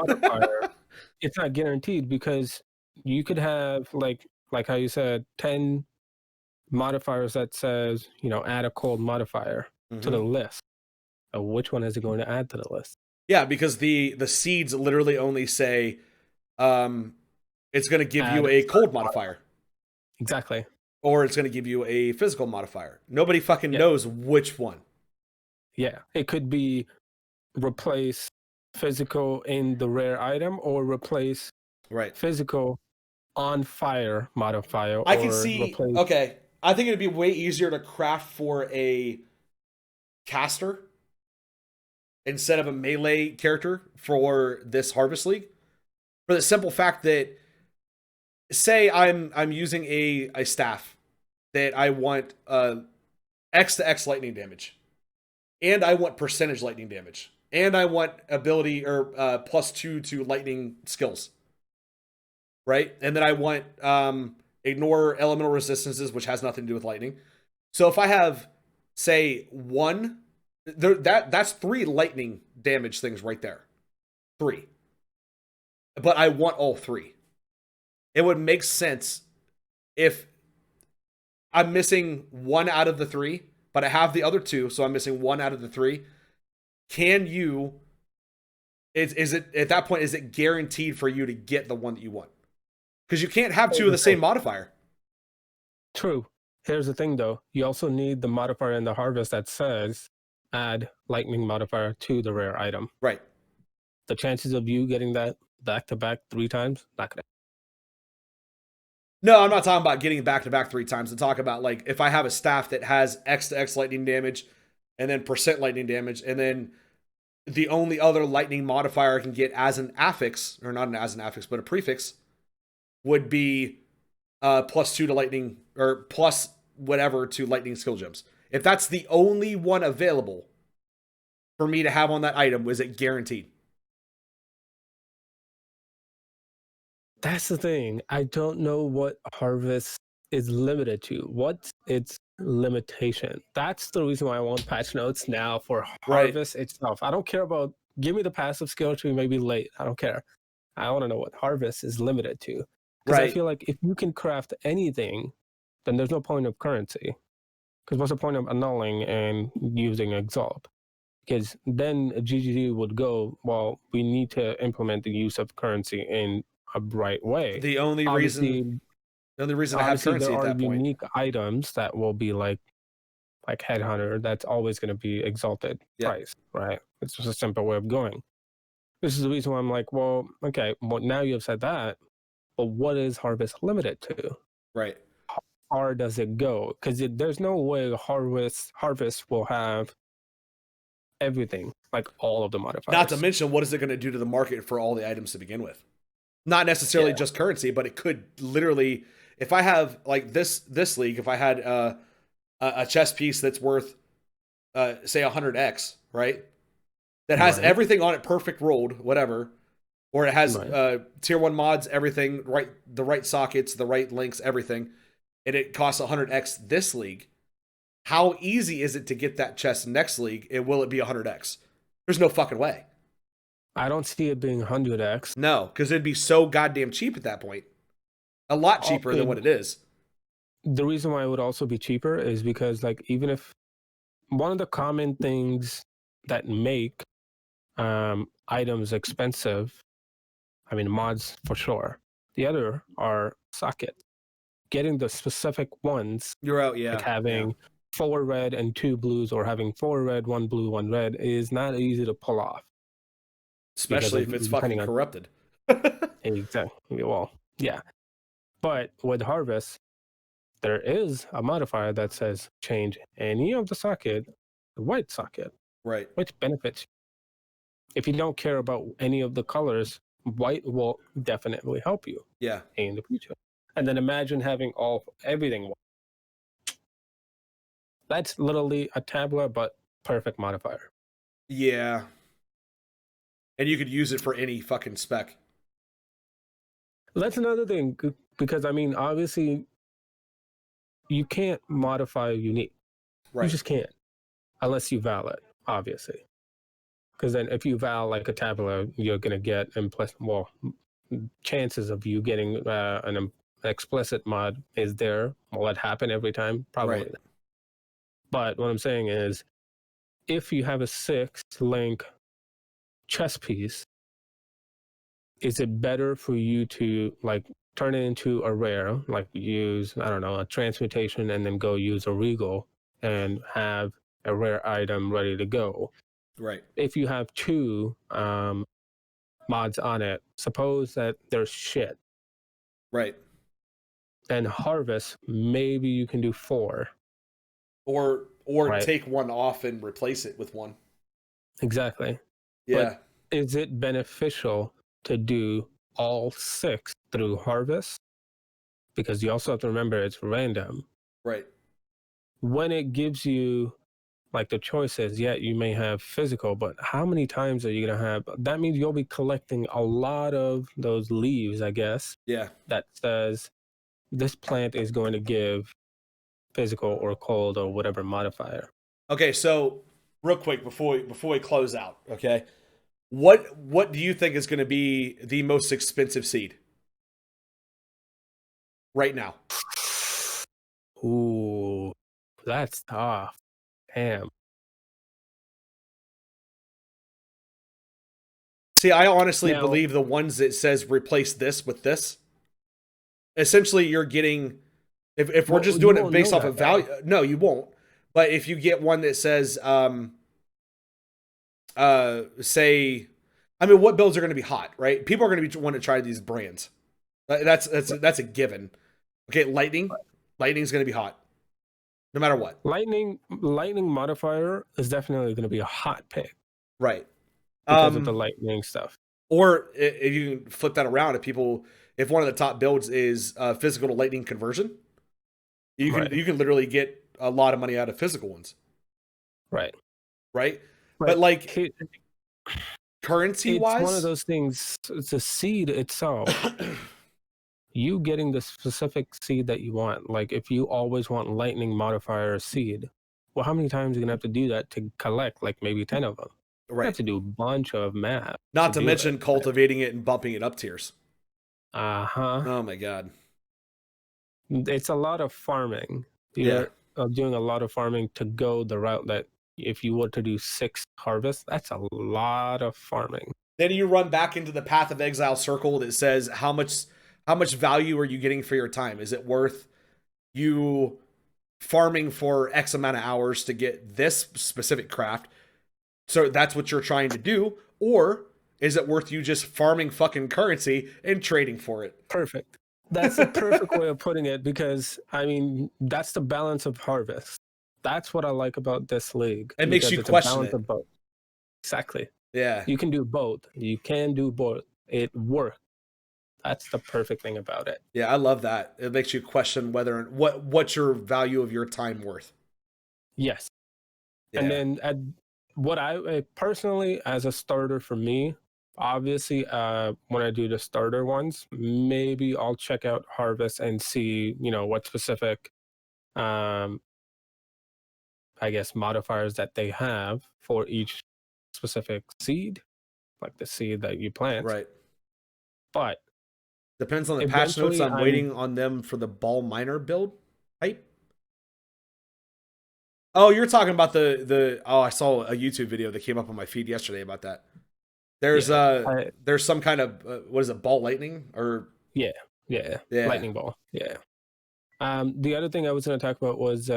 It's not guaranteed, because you could have like how you said 10 modifiers that says, add a cold modifier to the list. Which one is it going to add to the list? Yeah, because the seeds literally only say it's going to give you a cold modifier. Exactly. Or it's going to give you a physical modifier. Nobody fucking knows which one. Yeah, it could be replace physical in the rare item, or replace physical on fire modifier. I can see. Okay, I think it'd be way easier to craft for a caster instead of a melee character for this Harvest League, for the simple fact that, say I'm using a staff that I want X to X lightning damage, and I want percentage lightning damage, and I want ability or +2 to lightning skills, right? And then I want ignore elemental resistances, which has nothing to do with lightning. So if I have, say, that's 3 lightning damage things right there. 3. but I want all three. It would make sense if I'm missing one out of the three, but I have the other two, so I'm missing one out of the three. Can you? Is it at that point? Is it guaranteed for you to get the one that you want? Because you can't have two of the same modifier. True. Here's the thing, though. You also need the modifier in the harvest that says add lightning modifier to the rare item. Right. The chances of you getting that back to back 3 times, not gonna. No, I'm not talking about getting back to back 3 times. I'm talking about like if I have a staff that has X to X lightning damage and then percent lightning damage, and then the only other lightning modifier I can get as an affix, or not as an affix, but a prefix, would be +2 to lightning, or plus whatever to lightning skill gems. If that's the only one available for me to have on that item, was it guaranteed? That's the thing. I don't know what harvest is limited to. What's its limitation? That's the reason why I want patch notes now for harvest itself. I don't care about give me the passive skill tree maybe late. I don't care. I want to know what harvest is limited to. Because I feel like if you can craft anything, then there's no point of currency. Because what's the point of annulling and using exalt? Because then GGD would go, well, we need to implement the use of currency in a right way. The only reason I have currency there at are that point. unique items that will be like Headhunter. That's always going to be exalted price, right? It's just a simple way of going. This is the reason why I'm like, well, okay, well now you have said that, but what is harvest limited to? Right. How far does it go? Because there's no way harvest will have everything, like all of the modifiers. Not to mention, what is it going to do to the market for all the items to begin with? Not necessarily just currency, but it could literally, if I have like this league, if I had a chess piece that's worth say 100x, right? That has everything on it perfect rolled, whatever, or it has tier 1 mods, everything right, the right sockets, the right links, everything, and it costs 100x this league. How easy is it to get that chest next league, and will it be 100x? There's no fucking way. I don't see it being 100x. No, because it'd be so goddamn cheap at that point. A lot cheaper than what it is. The reason why it would also be cheaper is because, like, even if one of the common things that make items expensive, I mean, mods for sure. The other are sockets. Getting the specific ones, you're out, like having 4 red and 2 blues, or having 4 red, 1 blue, 1 red, is not easy to pull off. Especially if it's fucking corrupted. Exactly. Well, yeah. But with harvest, there is a modifier that says change any of the socket, the white socket, right? Which benefits you. If you don't care about any of the colors, white will definitely help you. Yeah. In the future. And then imagine having everything white. That's literally a tabula, but perfect modifier. Yeah. And you could use it for any fucking spec. That's another thing, because I mean, obviously, you can't modify unique. Right. You just can't, unless you Vaal it, obviously. Because then, if you Vaal like a tabula, you're gonna get chances of you getting an explicit mod is there. Will that happen every time? Probably. Right. But what I'm saying is, if you have a 6-link chess piece, is it better for you to like turn it into a rare, like use, I don't know, a transmutation, and then go use a regal and have a rare item ready to go? Right. If you have 2 mods on it, suppose that there's shit. Right. And harvest, maybe you can do 4. Or take 1 off and replace it with 1. Exactly. Yeah. But is it beneficial to do all 6 through harvest? Because you also have to remember it's random. Right. When it gives you like the choices, you may have physical, but how many times are you going to have? That means you'll be collecting a lot of those leaves, I guess. Yeah. That says this plant is going to give physical or cold or whatever modifier. Okay, so real quick before we close out, okay? What do you think is going to be the most expensive seed right now? Ooh, that's tough. Damn. See, I honestly Now, believe the ones that says replace this with this. Essentially, you're getting if we're well, just you doing it won't know based off that of value. though. No, you won't. But if you get one that says say, I mean, what builds are going to be hot, right? People are going to be want to try these brands. That's a given. Okay, lightning's going to be hot, no matter what. Lightning modifier is definitely going to be a hot pick Right. because of the lightning stuff. Or if you can flip that around, if one of the top builds is physical to lightning conversion, you can literally get a lot of money out of physical ones. Right. Right. But like currency it's wise, one of those things. It's a seed itself. You getting the specific seed that you want. Like if you always want lightning modifier seed, well, how many times are you gonna have to do that to collect like maybe 10 of them? You have right? to do a bunch of math Not to to do it. mention cultivating it and bumping it up tiers. Uh-huh. Oh my god. It's a lot of farming. Yeah. You're doing a lot of farming to go the route that if you were to do 6 harvests, that's a lot of farming. Then you run back into the Path of Exile circle that says how much value are you getting for your time? Is it worth you farming for X amount of hours to get this specific craft? So that's what you're trying to do, or is it worth you just farming fucking currency and trading for it? Perfect. That's the perfect way of putting it because I mean that's the balance of harvest. That's what I like about this league It makes because you it's a question balance it. of both. Exactly. Yeah. You can do both. You can do both. It works. That's the perfect thing about it. Yeah, I love that. It makes you question whether what's your value of your time worth. Yes. Yeah. And then what I personally as a starter for me, obviously when I do the starter ones, maybe I'll check out harvest and see, what specific I guess modifiers that they have for each specific seed, like the seed that you plant. Right. But Depends on the patch notes. eventually I'm waiting on them for the ball miner build type. Oh, you're talking about the oh, I saw a YouTube video that came up on my feed yesterday about that. There's there's some kind of what is it, ball lightning or yeah, yeah. lightning ball. Yeah. The other thing I was going to talk about was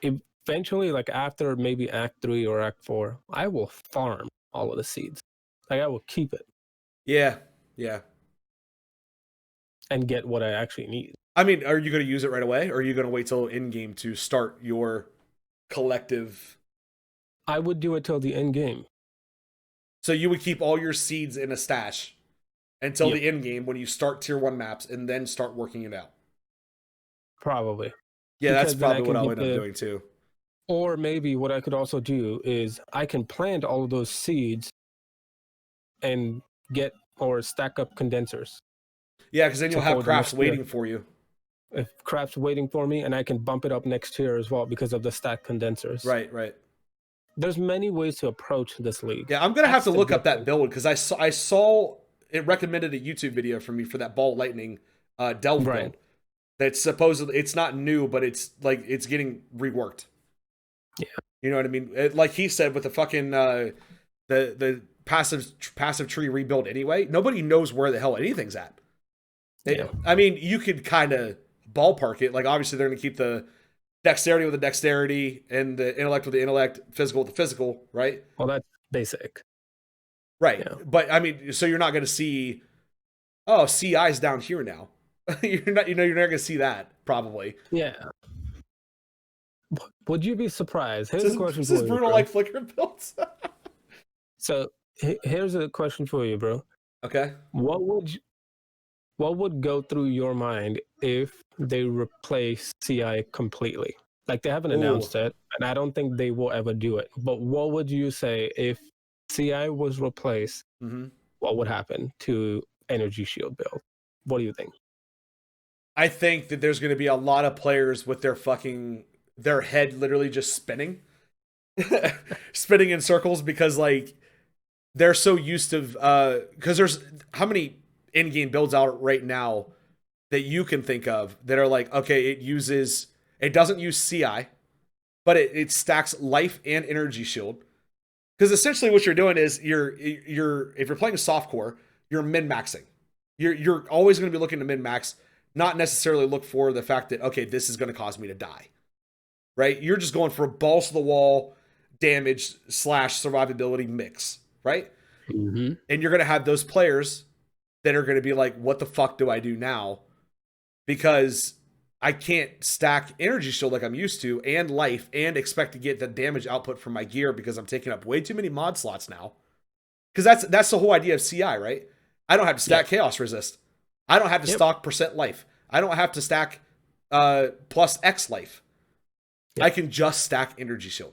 eventually, like after maybe Act 3 or Act 4, I will farm all of the seeds. Like I will keep it Yeah. Yeah. and get what I actually need. I mean, are you going to use it right away, or are you going to wait till in game to start your collective? I would do it till the end game. So you would keep all your seeds in a stash until Yep. the end game when you start tier 1 maps and then start working it out. Probably. Yeah, that's Because then I probably can what I'll get end up doing too. Or maybe what I could also do is I can plant all of those seeds and get or stack up condensers. Yeah, because then you'll have for the crafts next tier. waiting for you. If crafts waiting for me, and I can bump it up next tier as well because of the stack condensers. Right, right. There's many ways to approach this league. Yeah, I'm gonna have to That's the look good up that thing. build because I saw it recommended a YouTube video for me for that ball lightning delve Right. build. That's supposedly it's not new, but it's like it's getting reworked. Yeah. You know what I mean? Like he said with the fucking the passive tree rebuild anyway. Nobody knows where the hell anything's at. Yeah. I mean, you could kind of ballpark it. Like obviously they're gonna keep the dexterity with the dexterity and the intellect with the intellect, physical with the physical, right? Well, that's basic. Right. Yeah. But I mean, so you're not going to see, oh, CI's down here now. You're not going to see that probably. Yeah. Would you be surprised? Here's a question This for is you. brutal Bro. like Flickr builds. So here's a question for you, bro. Okay. What would go through your mind if they replace CI completely? Like they haven't announced it, and I don't think they will ever do it. But what would you say if CI was replaced? Mm-hmm. What would happen to Energy Shield build? What do you think? I think that there's going to be a lot of players with their head literally just spinning, spinning in circles because like they're so used to because there's how many in-game builds out right now that you can think of that are like, okay, it doesn't use CI, but it stacks life and energy shield. Because essentially what you're doing is you're if you're playing a softcore, you're min-maxing. You're always going to be looking to min-max, not necessarily look for the fact that, okay, this is going to cause me to die. Right? You're just going for balls to the wall damage / survivability mix, right? Mm-hmm. And you're going to have those players that are going to be like, what the fuck do I do now? Because I can't stack energy shield like I'm used to and life and expect to get the damage output from my gear because I'm taking up way too many mod slots now. Because that's the whole idea of CI, right? I don't have to stack chaos resist. I don't have to stock percent life. I don't have to stack plus X life. I can just stack energy shield.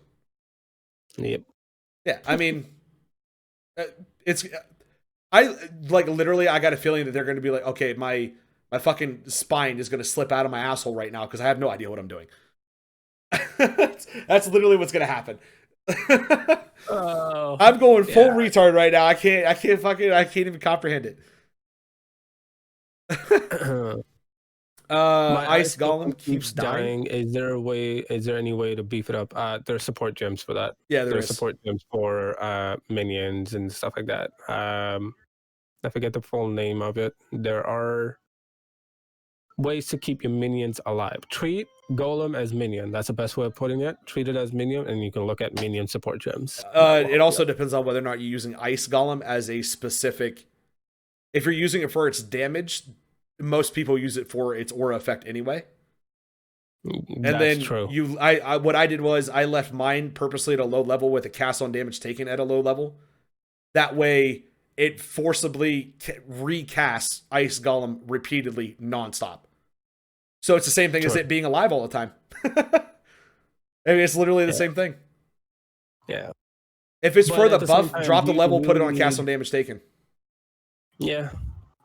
Yep. Yeah, I mean, I like literally I got a feeling that they're going to be like, okay, my fucking spine is going to slip out of my asshole right now because I have no idea what I'm doing. That's literally what's going to happen. I'm going full retard right now. I can't even comprehend it. My Ice Golem keeps dying. Is there any way to beef it up? There are support gems for that. Yeah, there are is support gems for minions and stuff like that. I forget the full name of it. There are ways to keep your minions alive. Treat Golem as minion. That's the best way of putting it. Treat it as minion, and you can look at minion support gems. It also depends on whether or not you're using Ice Golem as a specific. If you're using it for its damage, most people use it for its aura effect anyway. And That's then true. What I did was I left mine purposely at a low level with a cast on damage taken at a low level. That way, it forcibly recasts Ice Golem repeatedly nonstop. So it's the same thing as it being alive all the time. I mean, it's literally the same thing. Yeah. If it's for the buff, drop the level, put it on cast on damage taken. Yeah.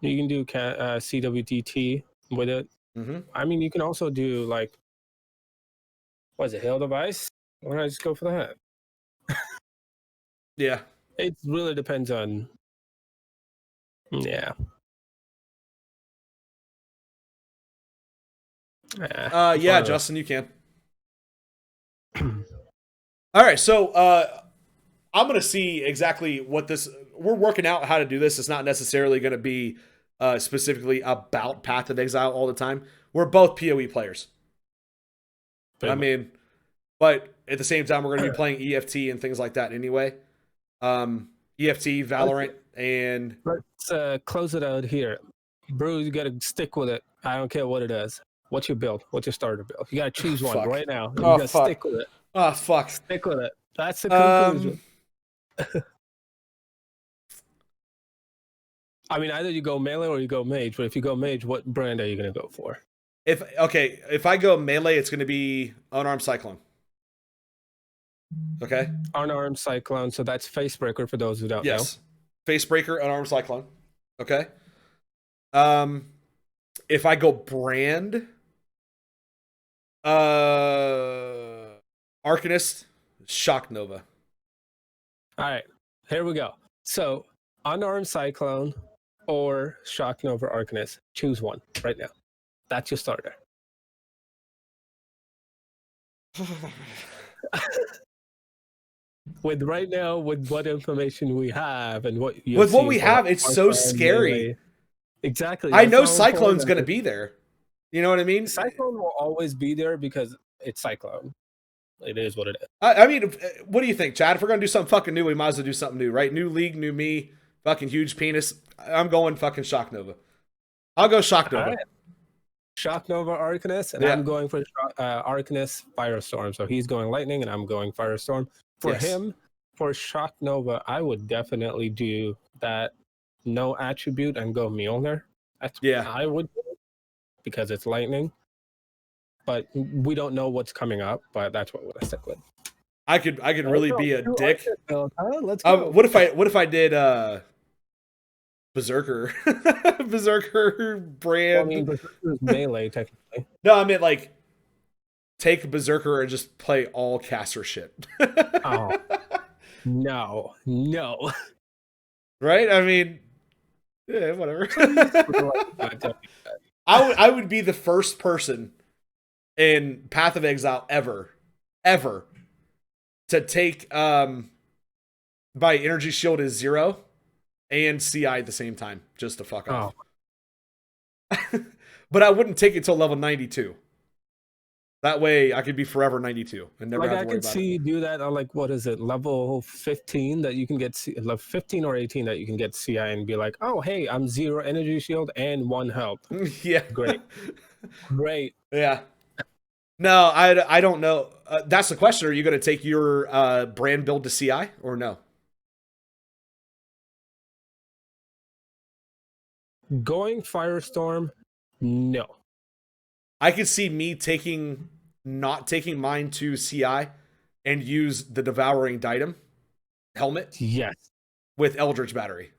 You can do CWDT with it. Mm-hmm. I mean, you can also do like, what is it, Hail Device? Why don't I just go for that? Yeah. It really depends on. Yeah. Yeah, Justin, you can. All right, so I'm gonna see exactly what this. We're working out how to do this. It's not necessarily going to be specifically about Path of Exile all the time. We're both PoE players. I mean, but at the same time, we're going to be playing EFT and things like that anyway. EFT, Valorant, and let's close it out here. Bro, you got to stick with it. I don't care what it is. What's your build? What's your starter build? You got to choose one right now. You got to stick with it. Oh, fuck. Stick with it. That's the conclusion. I mean, either you go melee or you go mage. But if you go mage, what brand are you going to go for? If I go melee, it's going to be Unarmed Cyclone. Okay. Unarmed Cyclone. So that's Facebreaker for those who don't know. Yes. Facebreaker, Unarmed Cyclone. Okay. If I go brand, Arcanist, Shock Nova. All right. Here we go. So Unarmed Cyclone or Shock Nova Arcanist. Choose one right now. That's your starter. With what information we have and what we have, it's so scary. Melee. Exactly. I know Cyclone's going to be there. You know what I mean? Cyclone will always be there because it's Cyclone. It is what it is. I mean, what do you think, Chad? If we're going to do something fucking new, we might as well do something new, right? New league, new me, fucking huge penis. I'm going fucking Shock Nova. I'll go Shock Nova. Right. Shock Nova Arcanist, and I'm going for Arcanist Firestorm. So he's going Lightning, and I'm going Firestorm. For him, for Shock Nova, I would definitely do that no attribute and go Mjolnir. I would do it because it's Lightning. But we don't know what's coming up, but that's what I stick with. I could really be a dick. Let's go. What if I did Berserker? Berserker brand. I mean, Berserker's melee technically. No, I meant like take Berserker and just play all caster shit. Oh. No. Right? I mean, yeah, whatever. Please, for the love of God, don't do that. I would be the first person in Path of Exile ever to take my energy shield is 0 and CI at the same time, just to fuck off. Oh, But I wouldn't take it till level 92. That way I could be forever 92 and never like have I to worry could about see you do that on like what is it, level 15 that you can get level 15 or 18 that you can get CI and be like, oh hey, I'm 0 energy shield and 1 health. it. Yeah. Great, great. Yeah. No, I don't know. That's the question. Are you going to take your brand build to CI or no? Going Firestorm, no. I could see me not taking mine to CI and use the Devouring Diadem helmet Yes. with Eldritch Battery.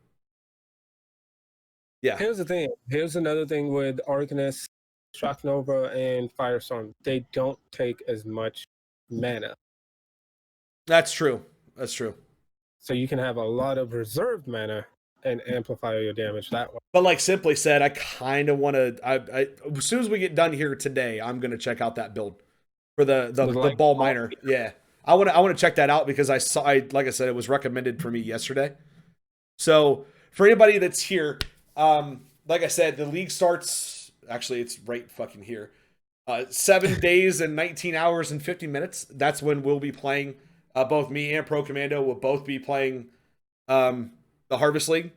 Yeah. Here's the thing. Here's another thing with Arcanist, Shock Nova, and Firestorm. They don't take as much mana. That's true. That's true. So you can have a lot of reserved mana and amplify your damage that way. But like Simply said, I kind of want to. As soon as we get done here today, I'm going to check out that build for the Like, ball miner. Yeah, I want to check that out because like I said, it was recommended for me yesterday. So for anybody that's here, like I said, the league starts. Actually, it's right fucking here. 7 days and 19 hours and 50 minutes. That's when we'll be playing. Both me and ProCommando will both be playing the Harvest League.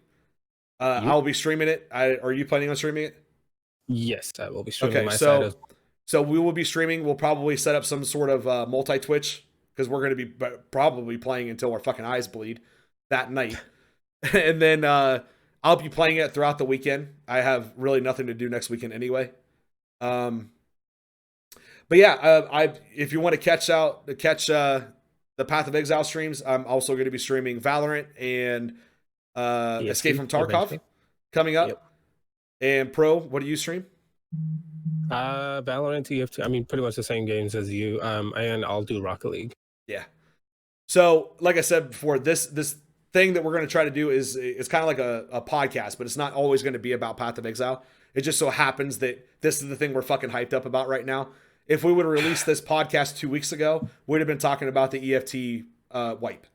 I'll be streaming it. Are you planning on streaming it? Yes, I will be streaming my side as well. So we will be streaming. We'll probably set up some sort of multi-Twitch because we're going to be probably playing until our fucking eyes bleed that night. And then I'll be playing it throughout the weekend. I have really nothing to do next weekend anyway. But yeah, if you want to catch the Path of Exile streams, I'm also going to be streaming Valorant and Escape from Tarkov eventually. coming up. Yep. And Pro, what do you stream? Valorant, TF2. I mean, pretty much the same games as you. And I'll do Rocket League. Yeah. So, like I said before, this thing that we're going to try to do is it's kind of like a podcast, but it's not always going to be about Path of Exile. It just so happens that this is the thing we're fucking hyped up about right now. If we would have released this podcast 2 weeks ago, we'd have been talking about the EFT wipe.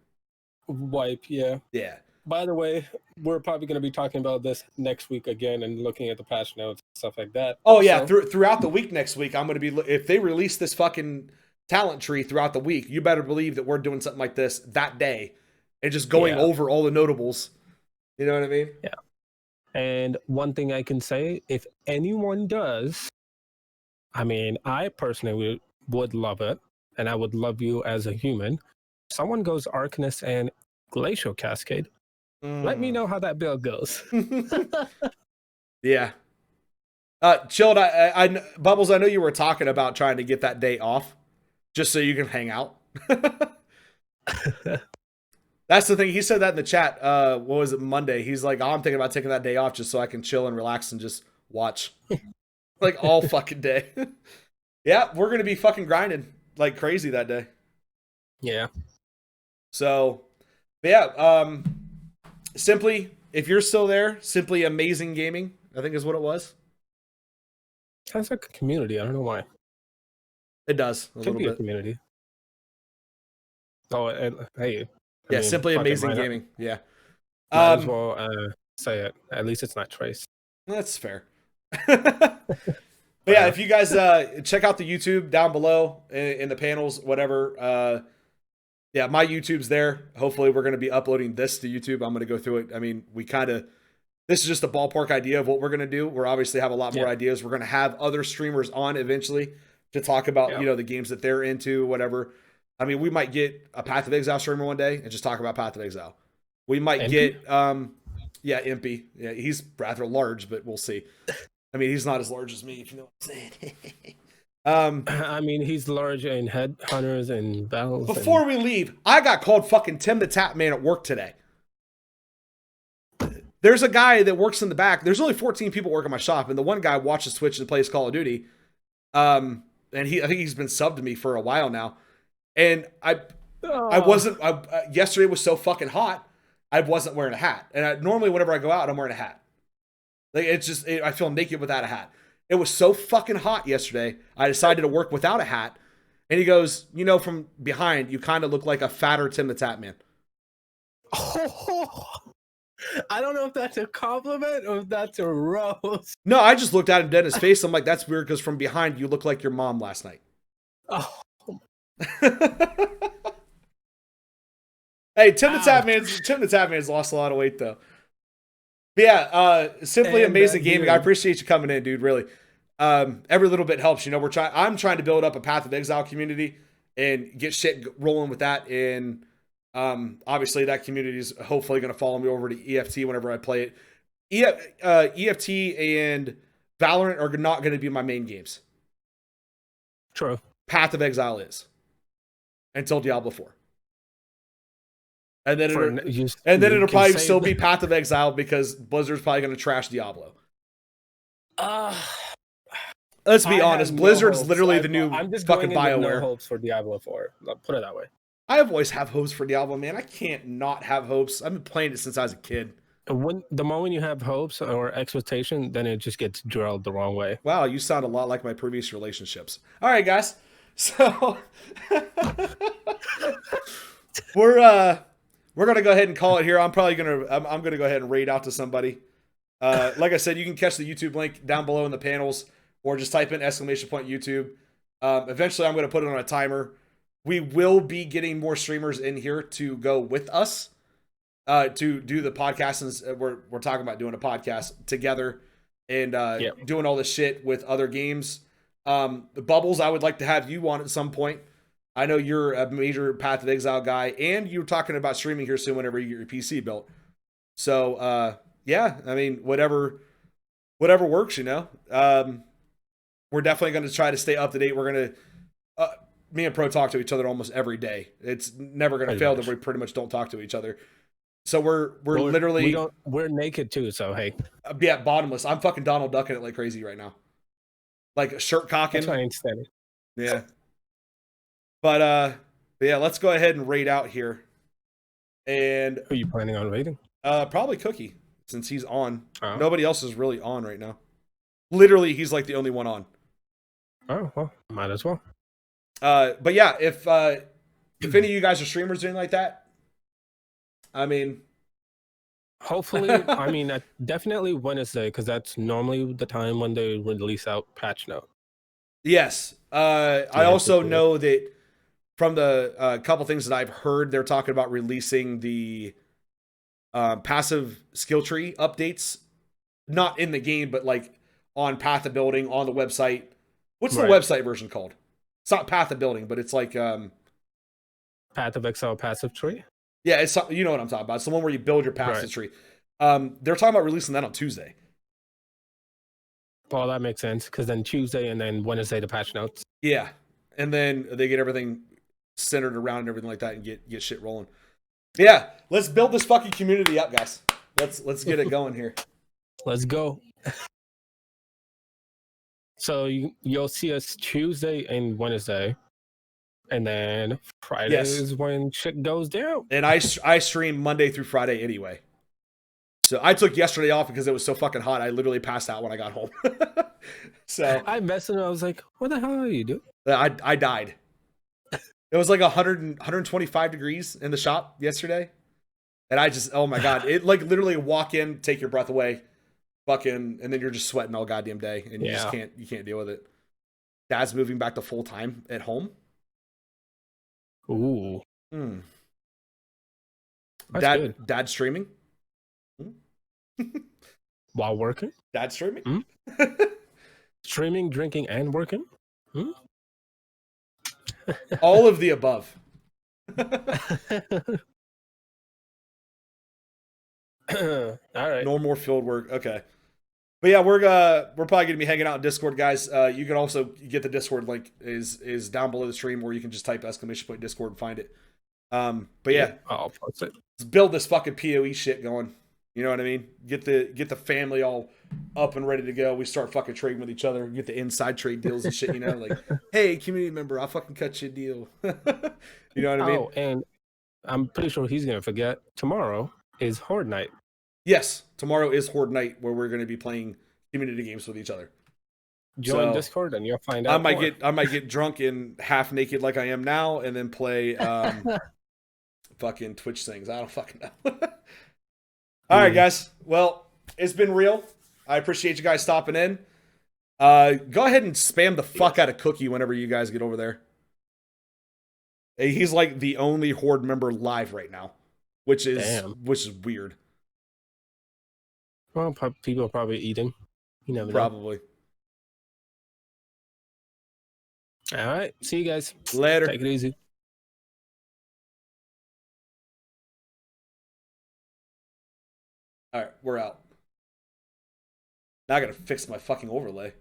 Wipe, yeah. Yeah. By the way, we're probably going to be talking about this next week again and looking at the patch notes and stuff like that. Oh yeah, throughout the week next week, I'm going to be if they release this fucking talent tree throughout the week, you better believe that we're doing something like this that day and just going over all the notables. You know what I mean? Yeah. And one thing I can say, if anyone does, I mean, I personally would love it, and I would love you as a human. Someone goes Arcanist and Glacial Cascade. Let me know how that build goes. Yeah. Chilled, I Bubbles, I know you were talking about trying to get that day off just so you can hang out. That's the thing. He said that in the chat. What was it, Monday? He's like, oh, I'm thinking about taking that day off just so I can chill and relax and just watch. Like all fucking day. Yeah, we're going to be fucking grinding like crazy that day. Yeah. So, yeah, Simply, if you're still there, Simply Amazing Gaming, I think is what it was. Sounds like a community. I don't know why. It does a Could little be bit. a community. Oh, hey. Yeah, Simply Amazing Gaming. Yeah. Might as well say it. At least it's not Trace. That's fair. But yeah, if you guys check out the YouTube down below in the panels, whatever. Yeah, my YouTube's there. Hopefully we're going to be uploading this to YouTube. I'm going to go through it. I mean, this is just a ballpark idea of what we're going to do. We'll obviously have a lot more ideas. We're going to have other streamers on eventually to talk about, the games that they're into, whatever. I mean, we might get a Path of Exile streamer one day and just talk about Path of Exile. We might get, Impy. Yeah, he's rather large, but we'll see. I mean, he's not as large as me, if you know what I'm saying. I mean, he's large in headhunters and battles. Before we leave, I got called fucking Tim the Tap Man at work today. There's a guy that works in the back. There's only 14 people working my shop, and the one guy watches Twitch and plays Call of Duty. And I think he's been subbed to me for a while now. And yesterday was so fucking hot I wasn't wearing a hat. And normally whenever I go out, I'm wearing a hat. Like it's just I feel naked without a hat. It was so fucking hot yesterday. I decided to work without a hat. And he goes, you know, from behind, you kind of look like a fatter Tim the Tap Man. Oh, I don't know if that's a compliment or if that's a roast. No, I just looked at him dead in his face. I'm like, that's weird because from behind, you look like your mom last night. Oh. Hey, Tim the Tap Man's lost a lot of weight though. But yeah, simply And amazing that gaming. dude. I appreciate you coming in, dude. Really, every little bit helps. You know, I'm trying to build up a Path of Exile community and get shit rolling with that. And obviously, that community is hopefully going to follow me over to EFT whenever I play it. EFT and Valorant are not going to be my main games. True. Path of Exile is until Diablo 4. And then it'll probably still be Path of Exile because Blizzard's probably going to trash Diablo. Let's be honest. Blizzard's literally the new fucking BioWare. No hopes for Diablo 4. I'll put it that way. I always have hopes for Diablo, man. I can't not have hopes. I've been playing it since I was a kid. The moment you have hopes or expectation, then it just gets drilled the wrong way. Wow, you sound a lot like my previous relationships. All right, guys. So we're gonna go ahead and call it here. I'm gonna go ahead and raid out to somebody. Like I said, you can catch the YouTube link down below in the panels, or just type in !YouTube. Eventually, I'm gonna put it on a timer. We will be getting more streamers in here to go with us to do the podcast. And we're talking about doing a podcast together and doing all this shit with other games. The Bubbles, I would like to have you on at some point. I know you're a major Path of Exile guy, and you're talking about streaming here soon whenever you get your PC built. So, yeah, I mean, whatever works, you know. We're definitely going to try to stay up to date. We're going to, me and Pro talk to each other almost every day. It's never going to fail that we pretty much don't talk to each other. So we're literally... We're naked too, so hey. Yeah, bottomless. I'm fucking Donald Ducking it like crazy right now. Like shirt cocking. That's why I ain't steady. Yeah. But yeah, let's go ahead and raid out here. And who are you planning on raiding? Probably Cookie, since he's on. Oh. Nobody else is really on right now. Literally, he's like the only one on. Oh, well, might as well. But yeah, if any of you guys are streamers doing like that, I mean, hopefully, I mean, definitely Wednesday, because that's normally the time when they release out patch note. Yes. I also know that from the couple things that I've heard, they're talking about releasing the passive skill tree updates, not in the game, but like on Path of Building on the website. What's the website version called? It's not Path of Building, but it's like Path of Exile passive tree. Yeah, it's, you know what I'm talking about. It's the one where you build your passive tree. They're talking about releasing that on Tuesday. Well, that makes sense, because then Tuesday and then Wednesday the patch notes. Yeah, and then they get everything centered around and everything like that and get shit rolling. Yeah, let's build this fucking community up, guys. Let's get it going here. Let's go. So you'll see us Tuesday and Wednesday, and then Friday is when shit goes down. And I stream Monday through Friday anyway. So I took yesterday off because it was so fucking hot. I literally passed out when I got home. So I messaged him. I was like, "What the hell are you doing?" I died. It was like 125 degrees in the shop yesterday, and I just, oh my god, it like literally walk in, take your breath away, fucking, and then you're just sweating all goddamn day, and you just can't deal with it. Dad's moving back to full time at home. Ooh. Dad streaming. While working? Dad streaming? Streaming, drinking, and working? All of the above. All right. No more field work. Okay. But yeah, we're probably gonna be hanging out in Discord, guys. You can also get the Discord link is down below the stream, where you can just type !Discord and find it. But yeah, I'll post it. Let's build this fucking PoE shit going. You know what I mean? Get the family all up and ready to go. We start fucking trading with each other. Get the inside trade deals and shit. You know, like, hey, community member, I'll fucking cut you a deal. You know what I mean? Oh, and I'm pretty sure he's gonna forget tomorrow. is Horde Night. Yes, tomorrow is Horde Night, where we're going to be playing community games with each other. Join So, Discord and you'll find I out might more. get drunk and half naked like I am now, and then play fucking Twitch things. I don't fucking know. All right, guys. Well, it's been real. I appreciate you guys stopping in. Go ahead and spam the fuck out of Cookie whenever you guys get over there. He's like the only Horde member live right now, which is weird. Well, people are probably eating. You never know. Probably. All right. See you guys. Later. Take it easy. All right, we're out. Now I gotta fix my fucking overlay.